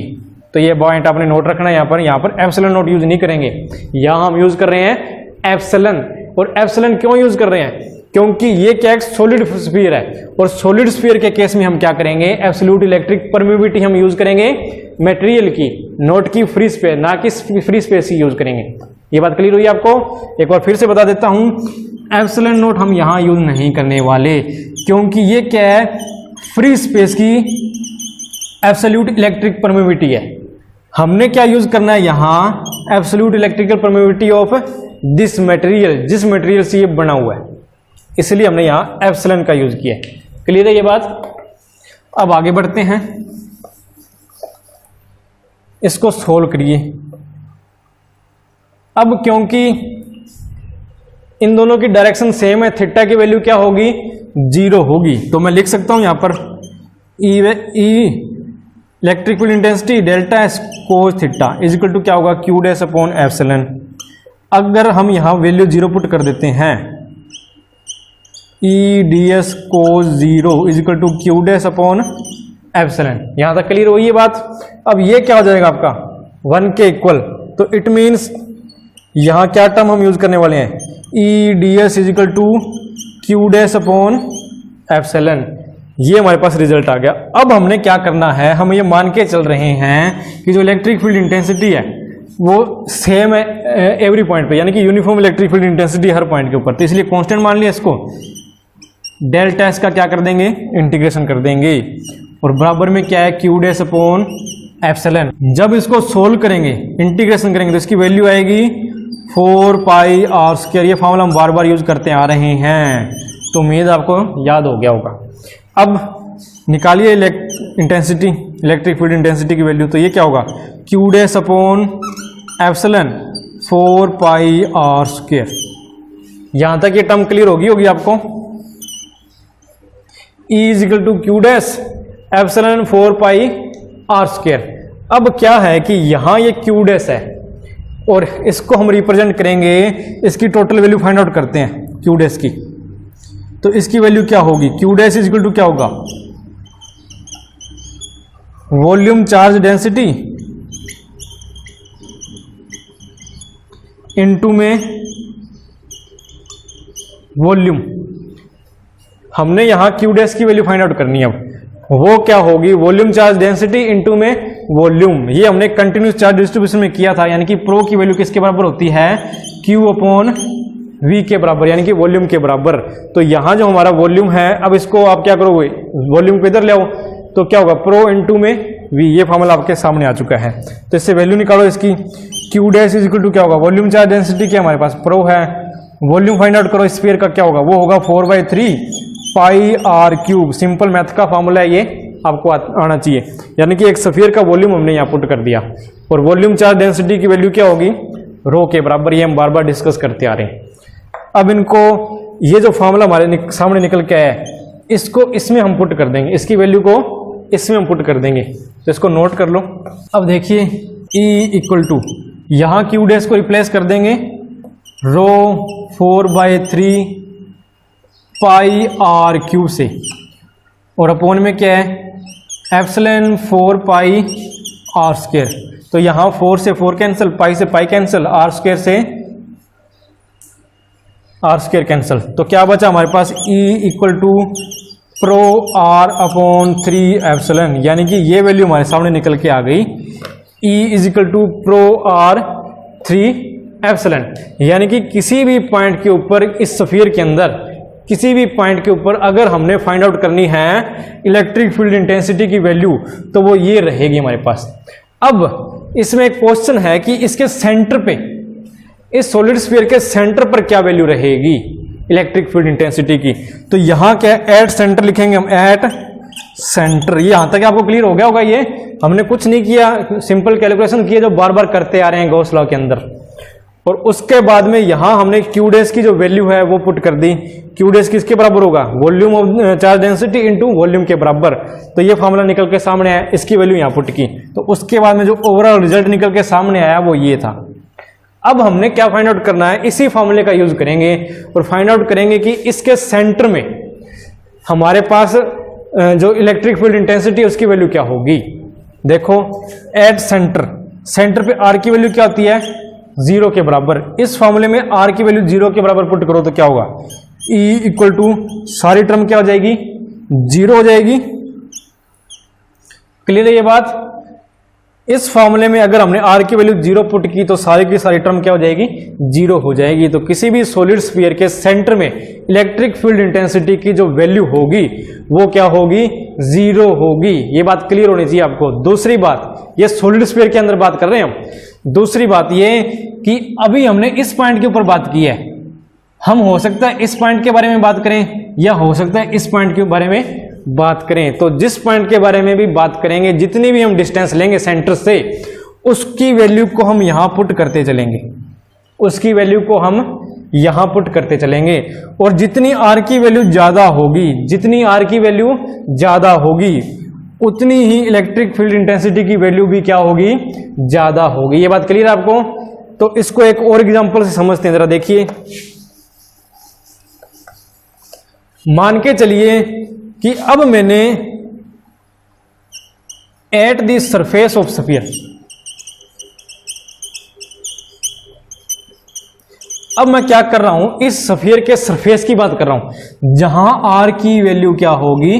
तो ये पॉइंट आपने नोट रखना है। यहाँ पर एप्सिलॉन नोट यूज नहीं करेंगे, यहां हम यूज कर रहे हैं एप्सिलॉन। और एप्सिलॉन क्यों यूज कर रहे हैं? क्योंकि ये क्या एक सॉलिड स्फीयर है, और सॉलिड स्फीयर के केस में हम क्या करेंगे? एब्सोल्यूट इलेक्ट्रिक परमिटिविटी हम यूज करेंगे मटेरियल की, नोट की फ्री स्पेस, ना कि फ्री स्पेस ही यूज करेंगे। ये बात क्लियर हुई आपको? एक बार फिर से बता देता हूं, एप्सिलॉन नोट हम यहां यूज नहीं करने वाले, क्योंकि ये क्या है? फ्री स्पेस की एब्सोल्यूट इलेक्ट्रिक परमिटिविटी है। हमने क्या यूज करना है यहां? Absolute electrical permittivity of this material, जिस मटेरियल से ये बना हुआ है, इसलिए हमने यहां एप्सिलॉन का यूज किया है। क्लियर है ये बात? अब आगे बढ़ते हैं, इसको सोल्व करिए। अब क्योंकि इन दोनों की डायरेक्शन सेम है, थीटा की वैल्यू क्या होगी? 0 होगी। तो मैं लिख सकता हूं यहां पर E electric field intensity delta S cos theta is equal to क्या होगा? Q dash upon epsilon. अगर हम यहां वैल्यू 0 पुट कर देते हैं, E D S cos 0 is equal to Q dash upon epsilon. यहां तक क्लियर हुई ये बात? अब ये क्या हो जाएगा आपका? 1 के इक्वल। तो इट मीन्स यहां क्या टर्म हम यूज करने वाले हैं? E D S is equal to Q dash upon epsilon. ये हमारे पास रिजल्ट आ गया। अब हमने क्या करना है, हम ये मान के चल रहे हैं कि जो इलेक्ट्रिक फील्ड इंटेंसिटी है वो सेम है एवरी पॉइंट पे, यानी कि यूनिफॉर्म इलेक्ट्रिक फील्ड इंटेंसिटी हर पॉइंट के ऊपर। तो इसलिए कांस्टेंट मान लिया इसको, डेल्टा एस का क्या कर देंगे? इंटीग्रेशन कर देंगे। और बराबर में क्या है? Q dash upon epsilon. जब इसको सोल्व करेंगे, इंटीग्रेशन करेंगे, तो इसकी वैल्यू आएगी 4 पाई आर स्क्वायर। ये फॉर्मूला हम बार बार यूज करते आ रहे हैं, तो उम्मीद आपको याद हो गया होगा। अब निकालिए इंटेंसिटी, इलेक्ट्रिक फील्ड इंटेंसिटी की वैल्यू। तो ये क्या होगा? Q dash upon epsilon 4 pi are square. यहां तक ये टर्म क्लियर होगी आपको। E is equal to Q dash epsilon 4 pi are square. अब क्या है कि यहां ये क्यू डैश है और इसको हम रिप्रेजेंट करेंगे, इसकी टोटल वैल्यू फाइंड आउट करते हैं क्यू डैश की। तो इसकी वैल्यू क्या होगी? Q dash is equal to क्या होगा? वॉल्यूम चार्ज डेंसिटी इनटू में वॉल्यूम। हमने यहां क्यू डैश की वैल्यू फाइंड आउट करनी है। अब वो क्या होगी? वॉल्यूम चार्ज डेंसिटी इनटू में वॉल्यूम। ये हमने कंटिन्यूस चार्ज डिस्ट्रीब्यूशन में किया था, यानी कि प्रो की वैल्यू किसके बराबर होती है? क्यू अपॉन वी के बराबर, यानी कि वॉल्यूम के बराबर। तो यहां जो हमारा वॉल्यूम है, अब इसको आप क्या करोगे? वॉल्यूम को इधर ले आओ, तो क्या होगा? प्रो इनटू में वी। ये फॉर्मूला आपके सामने आ चुका है। तो इससे वैल्यू निकालो इसकी। Q dash is equal to क्या होगा? वॉल्यूम चार्ज डेंसिटी क्या हमारे पास? प्रो है। वॉल्यूम फाइंड आउट करो स्फीयर का, क्या होगा? वो होगा 4/3 pi R cube. Simple math का फॉर्मूला है ये, आपको आना चाहिए। यानी कि एक स्फीयर का वॉल्यूम हमने यहाँ पुट कर दिया, और वॉल्यूम चार्ज डेंसिटी की वैल्यू क्या होगी? रो के बराबर। ये हम बार बार डिस्कस करते आ रहे हैं। अब इनको, ये जो फॉर्मूला हमारे सामने निकल के आया है, इसको इसमें हम पुट कर देंगे, इसकी वैल्यू को इसमें हम पुट कर देंगे। तो इसको नोट कर लो। अब देखिए E इक्वल टू, यहां क्यू डैश को रिप्लेस कर देंगे रो 4/3 पाई आर क्यूब से, और अपोन में क्या है? Epsilon 4 pi are square. तो यहां 4 से 4 कैंसिल, पाई से पाई कैंसिल, आर स्क्वायर से आर स्क्वायर कैंसिल। तो क्या बचा हमारे पास? E equal to rho R upon 3 epsilon. यानी कि ये वैल्यू हमारे सामने निकल के आ गई। E is equal to rho R 3 epsilon. यानी कि किसी भी पॉइंट के ऊपर, इस स्फीयर के अंदर किसी भी पॉइंट के ऊपर अगर हमने फाइंड आउट करनी है इलेक्ट्रिक फील्ड इंटेंसिटी की वैल्यू, तो वो ये रहेगी हमारे पास। अब इसमें एक क्वेश्चन है कि इसके सेंटर पे, इस सॉलिड स्फीयर के सेंटर पर क्या वैल्यू रहेगी इलेक्ट्रिक फील्ड इंटेंसिटी की? तो यहां क्या है? एट सेंटर लिखेंगे हम, एट सेंटर। ये यहां तक आपको क्लियर हो गया होगा। ये हमने कुछ नहीं किया, सिंपल कैलकुलेशन किया जो बार बार करते आ रहे हैं गॉस लॉ के अंदर। और उसके बाद में यहां हमने क्यू डैश की जो वैल्यू है वो पुट कर दी। क्यू डैश किसके बराबर होगा? Volume of charge density into volume के बराबर। तो ये फॉर्मूला निकल के सामने आया, इसकी वैल्यू यहां पुट की। तो उसके बाद में जो ओवरऑल रिजल्ट निकल के सामने आया वो ये था। अब हमने क्या फाइंड आउट करना है? इसी फॉर्मूले का यूज करेंगे और फाइंड आउट करेंगे कि इसके सेंटर में हमारे पास जो इलेक्ट्रिक फील्ड इंटेंसिटी है उसकी वैल्यू क्या होगी। देखो एट सेंटर, सेंटर पे आर की वैल्यू क्या होती है? 0 के बराबर। इस फॉर्मूले में आर की वैल्यू 0 के बराबर पुट करो तो क्या होगा? E इक्वल टू, सारी टर्म क्या हो जाएगी? 0 हो जाएगी। क्लियर है ये बात? इस फॉर्मूले में अगर हमने आर की वैल्यू 0 पुट की तो सारी की सारी टर्म क्या हो जाएगी, 0 हो जाएगी। तो किसी भी सॉलिड स्फीयर के सेंटर में इलेक्ट्रिक फील्ड इंटेंसिटी की जो वैल्यू होगी वो क्या होगी, 0 होगी। ये बात क्लियर होनी चाहिए आपको। दूसरी बात, ये सॉलिड स्फीयर के अंदर बात कर रहे हैं हम। दूसरी बात ये कि अभी हमने इस पॉइंट के ऊपर बात की है, हम हो सकता है इस पॉइंट के बारे में बात करें या हो सकता है इस पॉइंट के बारे में बात करें। तो जिस पॉइंट के बारे में भी बात करेंगे, जितनी भी हम डिस्टेंस लेंगे सेंटर से, उसकी वैल्यू को हम यहां पुट करते चलेंगे, उसकी वैल्यू को हम यहां पुट करते चलेंगे। और जितनी आर की वैल्यू ज्यादा होगी, जितनी आर की वैल्यू ज्यादा होगी, उतनी ही इलेक्ट्रिक फील्ड इंटेंसिटी की वैल्यू भी क्या होगी, ज्यादा होगी। ये बात क्लियर है आपको? तो इसको एक और एग्जांपल से समझते हैं, जरा देखिए। मान के चलिए कि अब मैंने eight the surface of sphere, अब मैं क्या कर रहा हूं, इस स्फीयर के सरफेस की बात कर रहा हूं, जहां आर की वैल्यू क्या होगी,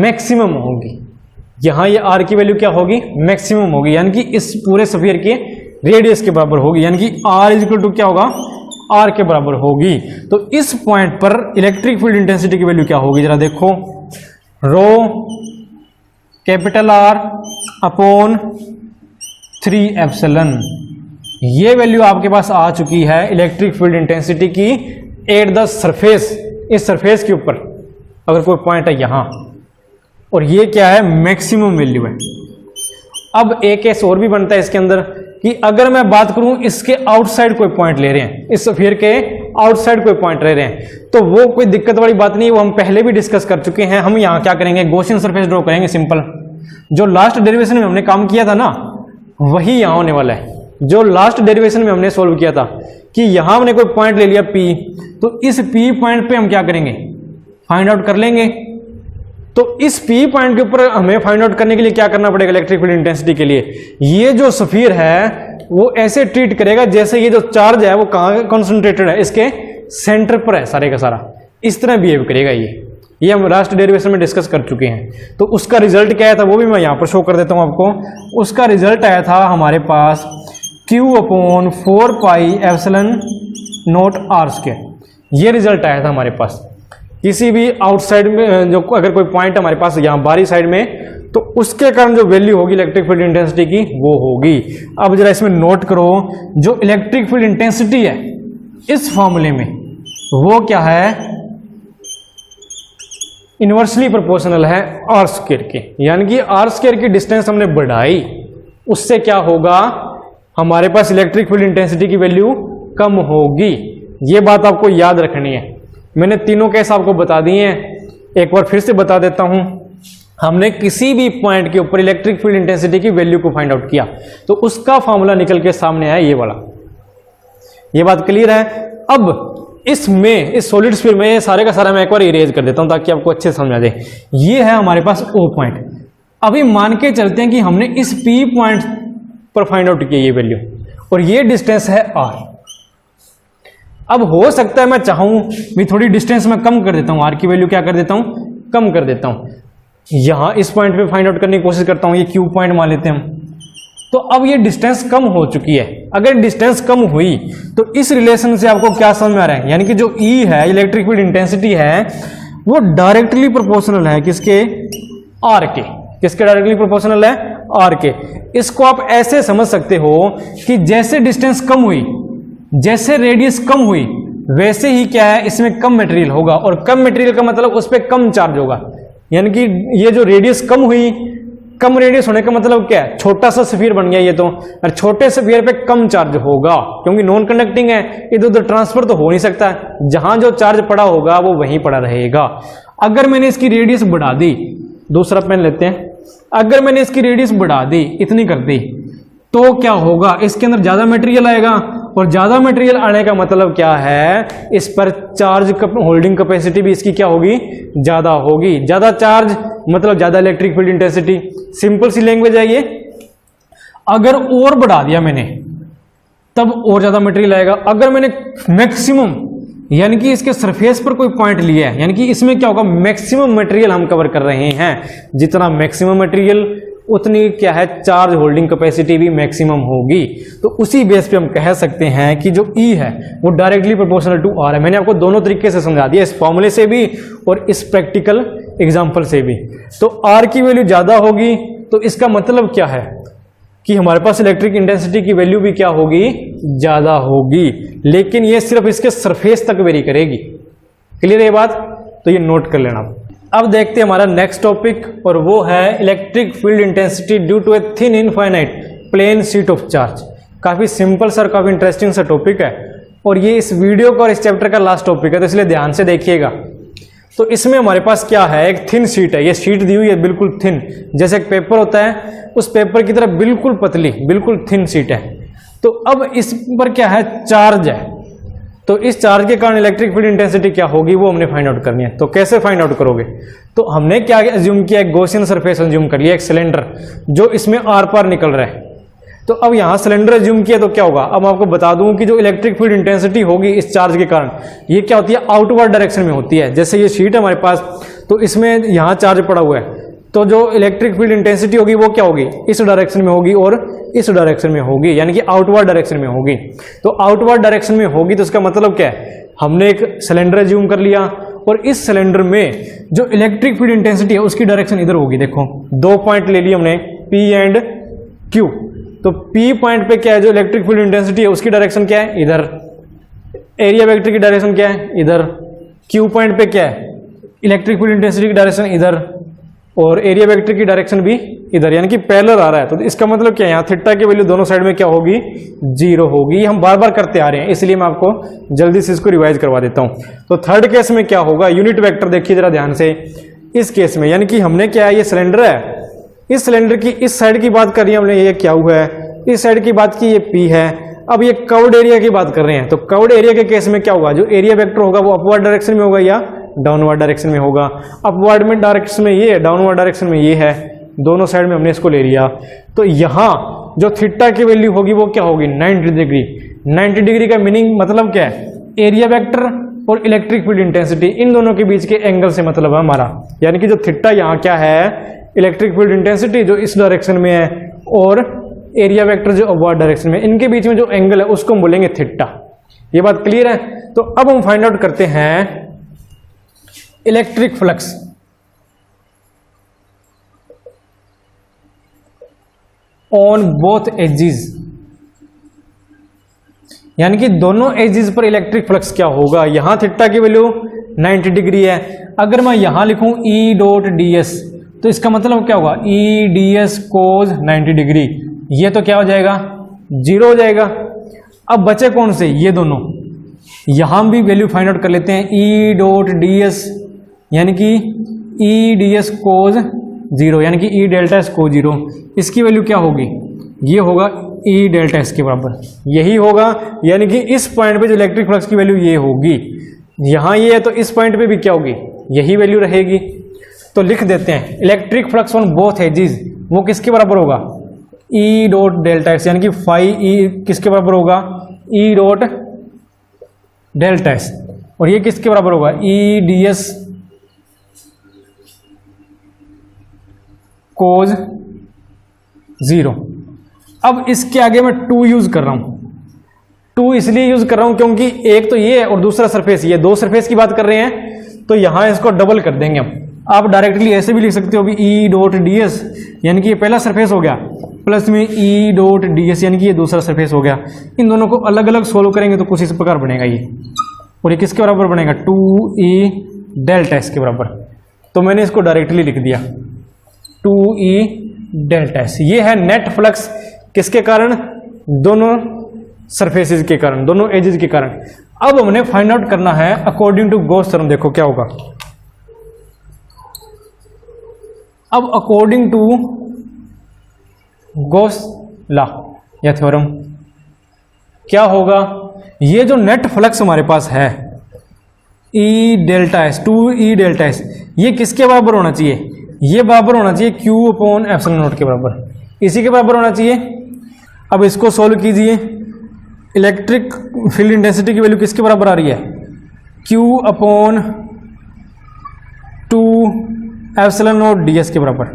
मैक्सिमम होगी। यहां ये आर की वैल्यू क्या होगी, मैक्सिमम होगी, यानी कि इस पूरे स्फीयर के रेडियस के बराबर होगी, यानी कि आर इज इक्वल टू क्या होगा, आर के बराबर होगी। तो इस पॉइंट पर इलेक्ट्रिक फील्ड इंटेंसिटी की वैल्यू क्या होगी, जरा देखो, रो कैपिटल आर अपॉन 3 एप्सिलॉन। ये वैल्यू आपके पास आ चुकी है इलेक्ट्रिक फील्ड इंटेंसिटी की एट द सरफेस, इस सरफेस के ऊपर अगर कोई पॉइंट है यहां, और ये क्या है, मैक्सिमम वैल्यू है। अब एक केस और भी बनता है इसके अंदर कि अगर मैं बात करूं इसके आउटसाइड कोई पॉइंट ले रहे हैं, इस स्फीयर के आउटसाइड कोई पॉइंट ले रहे हैं, तो वो कोई दिक्कत वाली बात नहीं है, वो हम पहले भी डिस्कस कर चुके हैं। हम यहां क्या करेंगे, गॉसियन सरफेस ड्रॉ करेंगे सिंपल। जो लास्ट डेरिवेशन में हमने काम किया था ना, वही यहां होने वाला है। जो लास्ट डेरिवेशन में हमने सोल्व किया था कि यहां हमने कोई पॉइंट ले लिया P, तो इस P पॉइंट पे हम क्या करेंगे, फाइंड आउट कर लेंगे। तो इस P पॉइंट के ऊपर हमें फाइंड आउट करने के लिए क्या करना पड़ेगा, इलेक्ट्रिक फील्ड इंटेंसिटी के लिए ये जो स्फीयर है वो ऐसे ट्रीट करेगा जैसे ये जो चार्ज है वो कहां कॉन्सेंट्रेटेड है, इसके सेंटर पर है सारे का सारा, इस तरह बिहेव करेगा। ये हम लास्ट डेरिवेशन में डिस्कस कर चुके हैं। तो उसका रिजल्ट क्या आया था वो भी मैं यहां पर शो कर देता हूं आपको। उसका रिजल्ट आया था हमारे पास Q upon 4 pi epsilon naught R square, ये रिजल्ट आया था हमारे पास। किसी भी आउटसाइड में जो अगर कोई पॉइंट हमारे पास यहाँ बाहरी साइड में, तो उसके कारण जो वैल्यू होगी इलेक्ट्रिक फील्ड इंटेंसिटी की वो होगी। अब जरा इसमें नोट करो, जो इलेक्ट्रिक फील्ड इंटेंसिटी है इस फॉर्मूले में वो क्या है, इनवर्सली प्रोपोर्शनल है आर स्क्वायर के, यानी कि आर स्क्वायर की डिस्टेंस हमने बढ़ाई, उससे क्या होगा, हमारे पास इलेक्ट्रिक फील्ड इंटेंसिटी की वैल्यू कम होगी। ये बात आपको याद रखनी है। मैंने तीनों केस आपको बता दिए हैं, एक बार फिर से बता देता हूं। हमने किसी भी पॉइंट के ऊपर इलेक्ट्रिक फील्ड इंटेंसिटी की वैल्यू को फाइंड आउट किया तो उसका फॉर्मूला निकल के सामने आया ये वाला। ये बात क्लियर है? अब इसमें इस सॉलिड स्फीयर में सारे का सारा मैं एक बार इरेज कर देता हूं ताकि आपको अच्छे से समझ आ जाए। ये है हमारे पास O पॉइंट। अभी मान के चलते हैं कि हमने इस P पॉइंट पर फाइंड आउट किया ये वैल्यू, और ये डिस्टेंस है R। अब हो सकता है मैं चाहूं मैं थोड़ी डिस्टेंस में कम कर देता हूं, R की वैल्यू क्या कर देता हूं, कम कर देता हूं। यहां इस पॉइंट पे फाइंड आउट करने की कोशिश करता हूं, ये Q पॉइंट मान लेते हैं हम। तो अब ये डिस्टेंस कम हो चुकी है। अगर डिस्टेंस कम हुई तो इस रिलेशन से आपको क्या समझ में आ रहा है, यानी कि जो E है इलेक्ट्रिक फील्ड इंटेंसिटी है वो डायरेक्टली प्रोपोर्शनल है किसके, R के। किसके डायरेक्टली प्रोपोर्शनल है, R के। इसको आप ऐसे समझ सकते हो कि जैसे डिस्टेंस कम हुई, जैसे रेडियस कम हुई, वैसे ही क्या है इसमें कम मटेरियल होगा, और कम मटेरियल का मतलब उस पर कम चार्ज होगा। यानी कि ये जो रेडियस कम हुई, कम रेडियस होने का मतलब क्या है, छोटा सा स्फीयर बन गया ये तो, और छोटे स्फीयर पे कम चार्ज होगा क्योंकि नॉन कंडक्टिंग है, इधर उधर ट्रांसफर तो हो नहीं सकता, जहां जो चार्ज पड़ा होगा वो वहीं पड़ा रहेगा। अगर मैंने इसकी रेडियस बढ़ा दी, दूसरा पेन लेते हैं, अगर मैंने इसकी रेडियस बढ़ा दी, इतनी कर दी, तो क्या होगा, इसके अंदर ज्यादा मटेरियल आएगा, और ज्यादा मटेरियल आने का मतलब क्या है, इस पर चार्ज होल्डिंग कैपेसिटी भी इसकी क्या होगी, ज्यादा होगी। ज्यादा चार्ज मतलब ज्यादा इलेक्ट्रिक फील्ड इंटेंसिटी। सिंपल सी लैंग्वेज है ये। अगर और बढ़ा दिया मैंने तब और ज्यादा मटेरियल आएगा। अगर मैंने मैक्सिमम यानी कि इसके सरफेस पर कोई पॉइंट लिया है, यानी कि इसमें क्या होगा, मैक्सिमम मटेरियल हम कवर कर रहे हैं। जितना मैक्सिमम मटेरियल उतनी क्या है चार्ज होल्डिंग कैपेसिटी भी मैक्सिमम होगी। तो उसी बेस पे हम कह सकते हैं कि जो E है वो डायरेक्टली प्रोपोर्शनल टू R है। मैंने आपको दोनों तरीके से समझा दिया, इस फॉर्मूले से भी और इस प्रैक्टिकल एग्जाम्पल से भी। तो R की वैल्यू ज़्यादा होगी तो इसका मतलब क्या है कि हमारे पास इलेक्ट्रिक इंटेंसिटी की वैल्यू भी क्या होगी, ज़्यादा होगी, लेकिन ये सिर्फ इसके सरफेस तक वेरी करेगी। क्लियर है ये बात? तो ये नोट कर लेना। अब देखते हैं हमारा नेक्स्ट टॉपिक, और वो है electric field intensity due to a thin infinite plane sheet of charge. काफी सिंपल सर, काफी इंटरेस्टिंग सा टॉपिक है, और ये इस वीडियो का और इस चैप्टर का लास्ट टॉपिक है, तो इसलिए ध्यान से देखिएगा। तो इसमें हमारे पास क्या है, एक थिन शीट है, ये शीट दी हुई है बिल्कुल थिन, जैसे एक पेपर होता है उस पेपर की तरह बिल्कुल पतली, बिल्कुल थिन शीट है। तो अब इस पर क्या है, चार्ज है। तो इस चार्ज के कारण इलेक्ट्रिक फील्ड इंटेंसिटी क्या होगी वो हमने फाइंड आउट करनी है। तो कैसे फाइंड आउट करोगे? तो हमने क्या अज्यूम किया, एक गॉसियन सरफेस अज्यूम कर लिया, एक सिलेंडर जो इसमें आर पार निकल रहा है। तो अब यहां सिलेंडर अज्यूम किया तो क्या होगा, अब आपको बता दूं कि जो इलेक्ट्रिक फील्ड इंटेंसिटी होगी इस चार्ज के कारण, ये क्या होती है, आउटवर्ड डायरेक्शन में होती है। जैसे ये शीट है हमारे पास, तो इसमें यहां चार्ज पड़ा हुआ है, तो जो इलेक्ट्रिक फील्ड इंटेंसिटी होगी वो क्या होगी, इस डायरेक्शन में होगी और इस डायरेक्शन में होगी, यानी कि आउटवर्ड डायरेक्शन में होगी। तो आउटवर्ड डायरेक्शन में होगी तो इसका मतलब क्या है, हमने एक सिलेंडर अज्यूम कर लिया और इस सिलेंडर में जो इलेक्ट्रिक फील्ड इंटेंसिटी है उसकी डायरेक्शन इधर होगी। देखो 2 पॉइंट ले लिए हमने, P एंड Q। तो P पॉइंट पे क्या है, जो इलेक्ट्रिक फील्ड इंटेंसिटी है उसकी डायरेक्शन क्या है, इधर। एरिया वेक्टर की डायरेक्शन क्या है, इधर। Q पॉइंट पे क्या है, इलेक्ट्रिक फील्ड इंटेंसिटी की डायरेक्शन इधर और एरिया वेक्टर की डायरेक्शन भी इधर, यानी कि पैरेलल आ रहा है। तो इसका मतलब क्या है, यहाँ थीटा की वैल्यू दोनों साइड में क्या होगी, 0 होगी। ये हम बार बार करते आ रहे हैं, इसलिए मैं आपको जल्दी से इसको रिवाइज करवा देता हूँ। तो थर्ड केस में क्या होगा, यूनिट वेक्टर देखिए जरा ध्यान से। इस केस में यानी कि हमने क्या है, ये सिलेंडर है, इस सिलेंडर की इस साइड की बात कर रही है हमने, ये क्या हुआ है, इस साइड की बात की, ये P है। अब ये कर्व्ड एरिया की बात कर रहे हैं, तो कर्व्ड एरिया के केस में क्या होगा, जो एरिया वेक्टर होगा वो अपवर्ड डायरेक्शन में होगा या डाउनवर्ड डायरेक्शन में होगा। अपवर्ड में डायरेक्शन में ये है, डाउनवर्ड डायरेक्शन में ये है, दोनों साइड में हमने इसको ले लिया। तो यहां जो थीटा की वैल्यू होगी वो क्या होगी, 90 डिग्री। 90 डिग्री का मीनिंग मतलब क्या है, एरिया वेक्टर और इलेक्ट्रिक फील्ड इंटेंसिटी इन दोनों के बीच के एंगल से मतलब है हमारा, यानी कि जो थीटा यहाँ क्या है, इलेक्ट्रिक फील्ड इंटेंसिटी जो इस डायरेक्शन में है और एरिया वेक्टर जो अपवर्ड डायरेक्शन में, इनके बीच में जो एंगल है उसको हम बोलेंगे थीटा। ये बात क्लियर है? तो अब हम फाइंड आउट करते हैं electric flux. On both edges, यानी कि दोनों एजेस पर इलेक्ट्रिक फ्लक्स क्या होगा। यहां थीटा की वैल्यू 90 डिग्री है, अगर मैं यहां लिखूं E डॉट ds तो इसका मतलब क्या होगा, E ds कोज 90 डिग्री, ये तो क्या हो जाएगा, 0 हो जाएगा। अब बचे कौन से, ये दोनों। यहां भी वैल्यू फाइंड आउट कर लेते हैं, E डॉट ds यानी कि E ds कोज 0, यानी कि E डेल्टा s कोज 0, इसकी वैल्यू क्या होगी, ये होगा E डेल्टा s के बराबर, यही होगा। यानी कि इस पॉइंट पे जो इलेक्ट्रिक फ्लक्स की वैल्यू ये होगी, यहां ये है तो इस पॉइंट पे भी क्या होगी, यही वैल्यू रहेगी। तो लिख देते हैं electric flux on both edges वो किसके बराबर होगा, E डॉट डेल्टा s, यानी कि फाई E किसके बराबर होगा, E डॉट डेल्टा s, और ये किसके बराबर होगा, E ds कोज 0। अब इसके आगे मैं 2 यूज कर रहा हूं, 2 इसलिए यूज कर रहा हूं क्योंकि एक तो ये है और दूसरा सरफेस, ये 2 सरफेस की बात कर रहे हैं, तो यहां इसको डबल कर देंगे हम। आप डायरेक्टली ऐसे भी लिख सकते हो भी E डॉट ds, यानी कि ये पहला सरफेस हो गया, प्लस में E डॉट ds यानी कि ये दूसरा सरफेस हो गया। इन दोनों को अलग अलग सोल्व करेंगे तो कुछ इस प्रकार बनेगा ये, और ये किसके बराबर बनेगा, 2E डेल्टा s के बराबर। तो मैंने इसको डायरेक्टली लिख दिया 2E डेल्टा s। ये है नेट फ्लक्स किसके कारण, दोनों सरफेसेस के कारण, दोनों एजेस के कारण। अब हमने फाइंड आउट करना है अकॉर्डिंग टू गॉस थ्योरम। देखो क्या होगा, अब अकॉर्डिंग टू गॉस लॉ या थ्योरम क्या होगा, ये जो नेट फ्लक्स हमारे पास है E delta s, 2E delta s, ये किसके बराबर होना चाहिए, ये बराबर होना चाहिए Q अपॉन एप्सिलॉन नॉट के बराबर, इसी के बराबर होना चाहिए। अब इसको सॉल्व कीजिए, इलेक्ट्रिक फील्ड इंटेंसिटी की वैल्यू किसके बराबर आ रही है, Q upon 2 epsilon not ds के बराबर।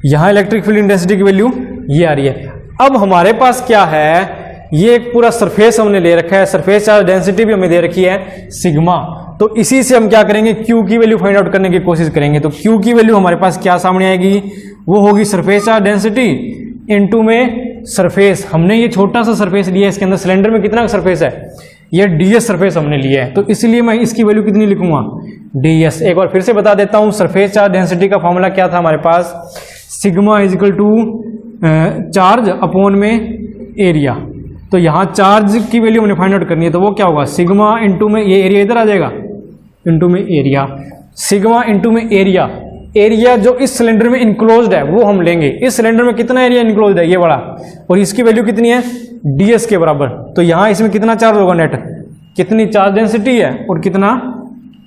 यहाँ इलेक्ट्रिक फील्ड इंटेंसिटी की वैल्यू ये आ रही है। अब हमारे पास क्या है, ये एक पूरा सरफेस हमने ले रखा है, सरफेस चार्ज डेंसिटी भी हमें दे रखी है सिग्मा। तो इसी से हम क्या करेंगे, Q की वैल्यू फाइंड आउट करने की कोशिश करेंगे। तो Q की वैल्यू हमारे पास क्या सामने आएगी, वो होगी सरफेस चार्ज डेंसिटी इनटू में सरफेस। हमने ये छोटा सा सरफेस लिया है, इसके अंदर सिलेंडर में कितना सरफेस है, ये ds सरफेस हमने लिया है, तो इसलिए मैं इसकी वैल्यू कितनी लिखूंगा, ds। एक बार फिर से बता देता हूं, सरफेस चार्ज डेंसिटी का फॉर्मूला क्या था हमारे पास, sigma is equal to charge upon में एरिया। तो यहाँ चार्ज की वैल्यू हमने फाइंड आउट करनी है, तो वो क्या होगा, सिग्मा इंटू में ये एरिया इधर आ जाएगा, इंटू में एरिया, सिग्मा इंटू में एरिया। एरिया जो इस सिलेंडर में इनक्लोज्ड है वो हम लेंगे। इस सिलेंडर में कितना एरिया इनक्लोज्ड है, ये बड़ा, और इसकी वैल्यू कितनी है, ds के बराबर। तो यहाँ इसमें कितना चार्ज होगा नेट, कितनी चार्ज डेंसिटी है और कितना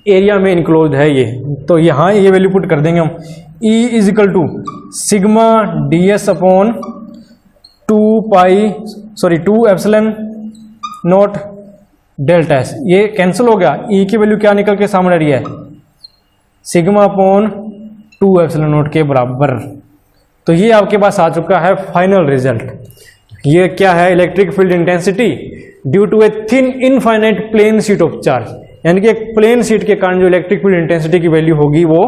एरिया में इनक्लोज्ड है ये। तो यहाँ ये वैल्यू पुट कर देंगे हम, E is equal to sigma ds upon 2 epsilon naught delta s। ये कैंसिल हो गया, E की वैल्यू क्या निकल के सामने आ रही है, सिग्मा अपॉन 2 एप्सिलॉन नॉट के बराबर। तो ये आपके पास आ चुका है फाइनल रिजल्ट। ये क्या है, electric field intensity due to a thin infinite plane sheet of charge, यानी कि एक प्लेन शीट के कारण जो इलेक्ट्रिक फील्ड इंटेंसिटी की वैल्यू होगी वो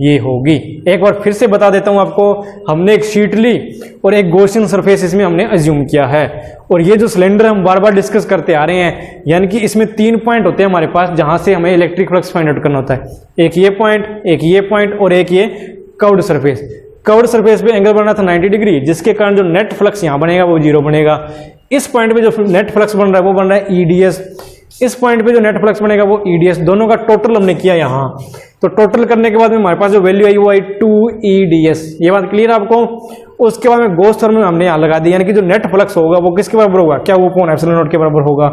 ये होगी। एक बार फिर से बता देता हूं आपको, हमने एक शीट ली और एक गॉसियन सरफेस इसमें हमने अज्यूम किया है, और ये जो सिलेंडर हम बार बार डिस्कस करते आ रहे हैं, यानी कि इसमें 3 पॉइंट होते हैं हमारे पास जहां से हमें इलेक्ट्रिक फ्लक्स फाइंड आउट करना होता है। एक ये पॉइंट, एक ये पॉइंट और एक ये कर्व्ड सरफेस। कर्व्ड सरफेस पे एंगल बन रहा था 90 डिग्री, जिसके कारण जो नेट फ्लक्स यहाँ बनेगा वो 0 बनेगा। इस पॉइंट पे जो नेट फ्लक्स बन रहा है वो बन रहा है EDS। इस पॉइंट पे जो नेट फ्लक्स बनेगा वो EDS। दोनों का टोटल हमने किया यहाँ, तो टोटल करने के बाद में हमारे पास जो वैल्यू आई वो आई 2EDS। ये बात क्लियर है आपको। उसके बाद में गॉस थ्योरम में हमने यहाँ लगा दी, यानी कि जो नेट फ्लक्स होगा वो किसके बराबर होगा, क्या वो अपॉन एप्सिलॉन नॉट के बराबर होगा।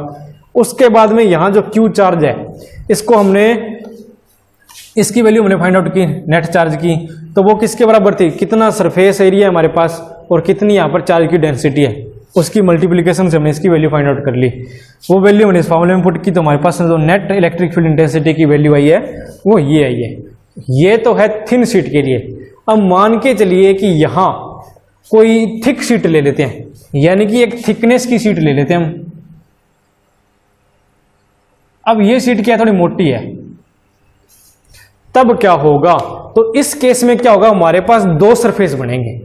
उसके बाद में यहाँ जो Q चार्ज है, इसको हमने, इसकी वैल्यू हमने फाइंड आउट की नेट चार्ज की, तो वो किसके बराबर थी, कितना सरफेस एरिया है हमारे पास और कितनी यहाँ पर चार्ज की डेंसिटी है, उसकी मल्टीप्लिकेशन से हमने इसकी वैल्यू फाइंड आउट कर ली। वो वैल्यू हमने इस फॉर्मूले में पुट की, तो हमारे पास जो नेट इलेक्ट्रिक फील्ड इंटेंसिटी की वैल्यू आई है वो ये आई है। ये तो है थिन शीट के लिए। अब मान के चलिए कि यहाँ कोई थिक शीट ले लेते हैं, यानी कि एक थिकनेस की शीट ले लेते हैं हम। अब ये शीट क्या है, थोड़ी मोटी है, तब क्या होगा, तो इस केस में क्या होगा, हमारे पास 2 सरफेस बनेंगे,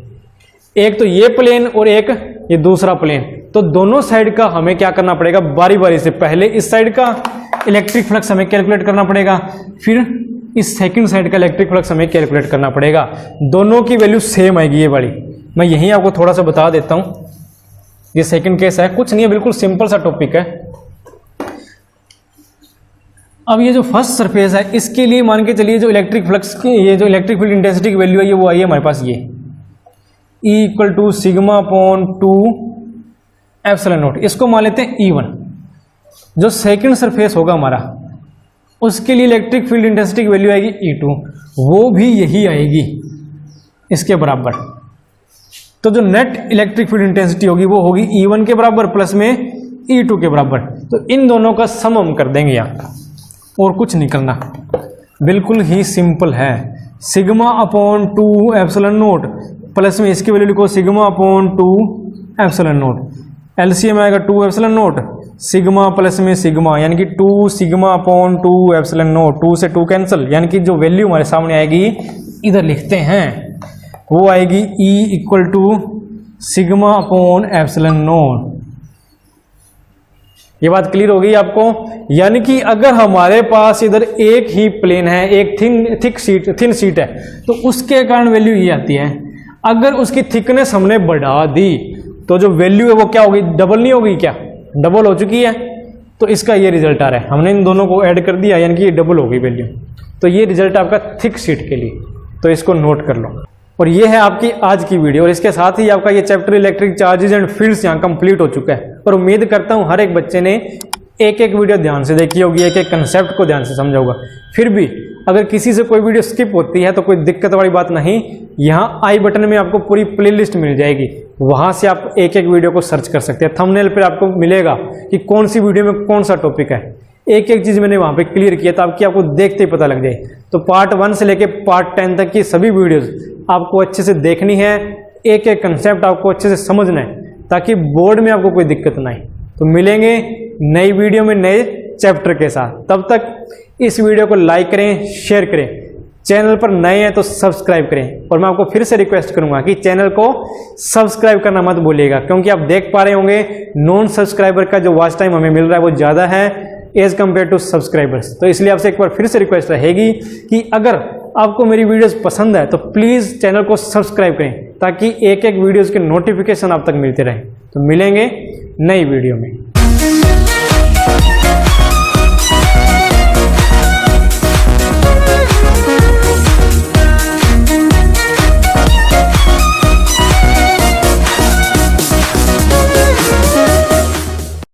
एक तो ये प्लेन और एक ये दूसरा प्लेन। तो दोनों साइड का हमें क्या करना पड़ेगा, बारी बारी से पहले इस साइड का इलेक्ट्रिक फ्लक्स हमें कैलकुलेट करना पड़ेगा, फिर इस सेकंड साइड का इलेक्ट्रिक फ्लक्स हमें कैलकुलेट करना पड़ेगा। दोनों की वैल्यू सेम आएगी ये वाली। मैं यहीं आपको थोड़ा सा बता देता हूं, ये सेकंड केस है, कुछ नहीं है, बिल्कुल सिंपल सा टॉपिक है। अब ये जो फर्स्ट सरफेस है, इसके लिए मान के चलिए जो इलेक्ट्रिक फ्लक्स की, ये जो इलेक्ट्रिक फील्ड इंटेंसिटी की वैल्यू है, ये वो आई है हमारे पास, ये E equal to sigma upon 2 epsilon naught. इसको मान लेते हैं E1। जो सेकंड सरफेस होगा हमारा, उसके लिए इलेक्ट्रिक फील्ड इंटेंसिटी की वैल्यू आएगी E2, वो भी यही आएगी इसके बराबर। तो जो नेट इलेक्ट्रिक फील्ड इंटेंसिटी होगी वो होगी E1 के बराबर प्लस में E2 के बराबर। तो इन दोनों का सम हम कर देंगे यहाँ, और कुछ नहीं करना, बिल्कुल ही सिंपल है। Sigma upon 2 epsilon note plus में इसकी वैल्यू लिखो sigma upon 2 epsilon note. LCM आएगा 2 एप्सिलॉन नोट, सिग्मा प्लस में सिग्मा, यानी कि 2 सिग्मा अपॉन 2 एप्सिलॉन नोट। 2 से 2 कैंसिल, यानी कि जो वैल्यू हमारे सामने आएगी, इधर लिखते हैं, वो आएगी E equal to sigma upon epsilon naught. ये बात क्लियर हो गई आपको। यानी कि अगर हमारे पास इधर एक ही प्लेन है, एक थिन शीट है, तो उसके कारण वैल्यू ये आती है। अगर उसकी थिकनेस हमने बढ़ा दी तो जो वैल्यू है वो क्या होगी, डबल नहीं होगी क्या, डबल हो चुकी है। तो इसका ये रिजल्ट आ रहा है, हमने इन दोनों को ऐड कर दिया, यानी कि ये डबल हो गई वैल्यू। तो ये रिजल्ट आपका थिक शीट के लिए, तो इसको नोट कर लो। और ये है आपकी आज की वीडियो, और इसके साथ ही आपका ये chapter electric charges and fields यहाँ कंप्लीट हो चुका है। और उम्मीद करता हूँ हर एक बच्चे ने एक एक वीडियो ध्यान से देखी होगी, एक एक कंसेप्ट को ध्यान से समझा होगा। फिर भी अगर किसी से कोई वीडियो स्किप होती है तो कोई दिक्कत वाली बात नहीं, यहाँ आई बटन में आपको पूरी प्लेलिस्ट मिल जाएगी, वहां से आप एक एक वीडियो को सर्च कर सकते हैं। थंबनेल पर आपको मिलेगा कि कौन सी वीडियो में कौन सा टॉपिक है, एक एक चीज मैंने वहां पे क्लियर किया, तो आपको देखते ही पता लग जाए। तो पार्ट 1 से लेके पार्ट 10 तक की सभी वीडियोस आपको अच्छे से देखनी है, एक एक कंसेप्ट आपको अच्छे से समझना है ताकि बोर्ड में आपको कोई दिक्कत ना आए। तो मिलेंगे नई वीडियो में नए चैप्टर के साथ। तब तक इस वीडियो को लाइक करें, शेयर करें, चैनल पर नए हैं तो सब्सक्राइब करें। और मैं आपको फिर से रिक्वेस्ट करूंगा कि चैनल को सब्सक्राइब करना मत भूलिएगा, क्योंकि आप देख पा रहे होंगे नॉन सब्सक्राइबर का जो वॉच टाइम हमें मिल रहा है वो ज़्यादा है एज कम्पेयर टू सब्सक्राइबर्स। तो इसलिए आपसे एक बार फिर से रिक्वेस्ट रहेगी कि अगर आपको मेरी वीडियोस पसंद है तो प्लीज़ चैनल को सब्सक्राइब करें ताकि एक एक वीडियोस के नोटिफिकेशन आप तक मिलते रहें। तो मिलेंगे नई वीडियो में।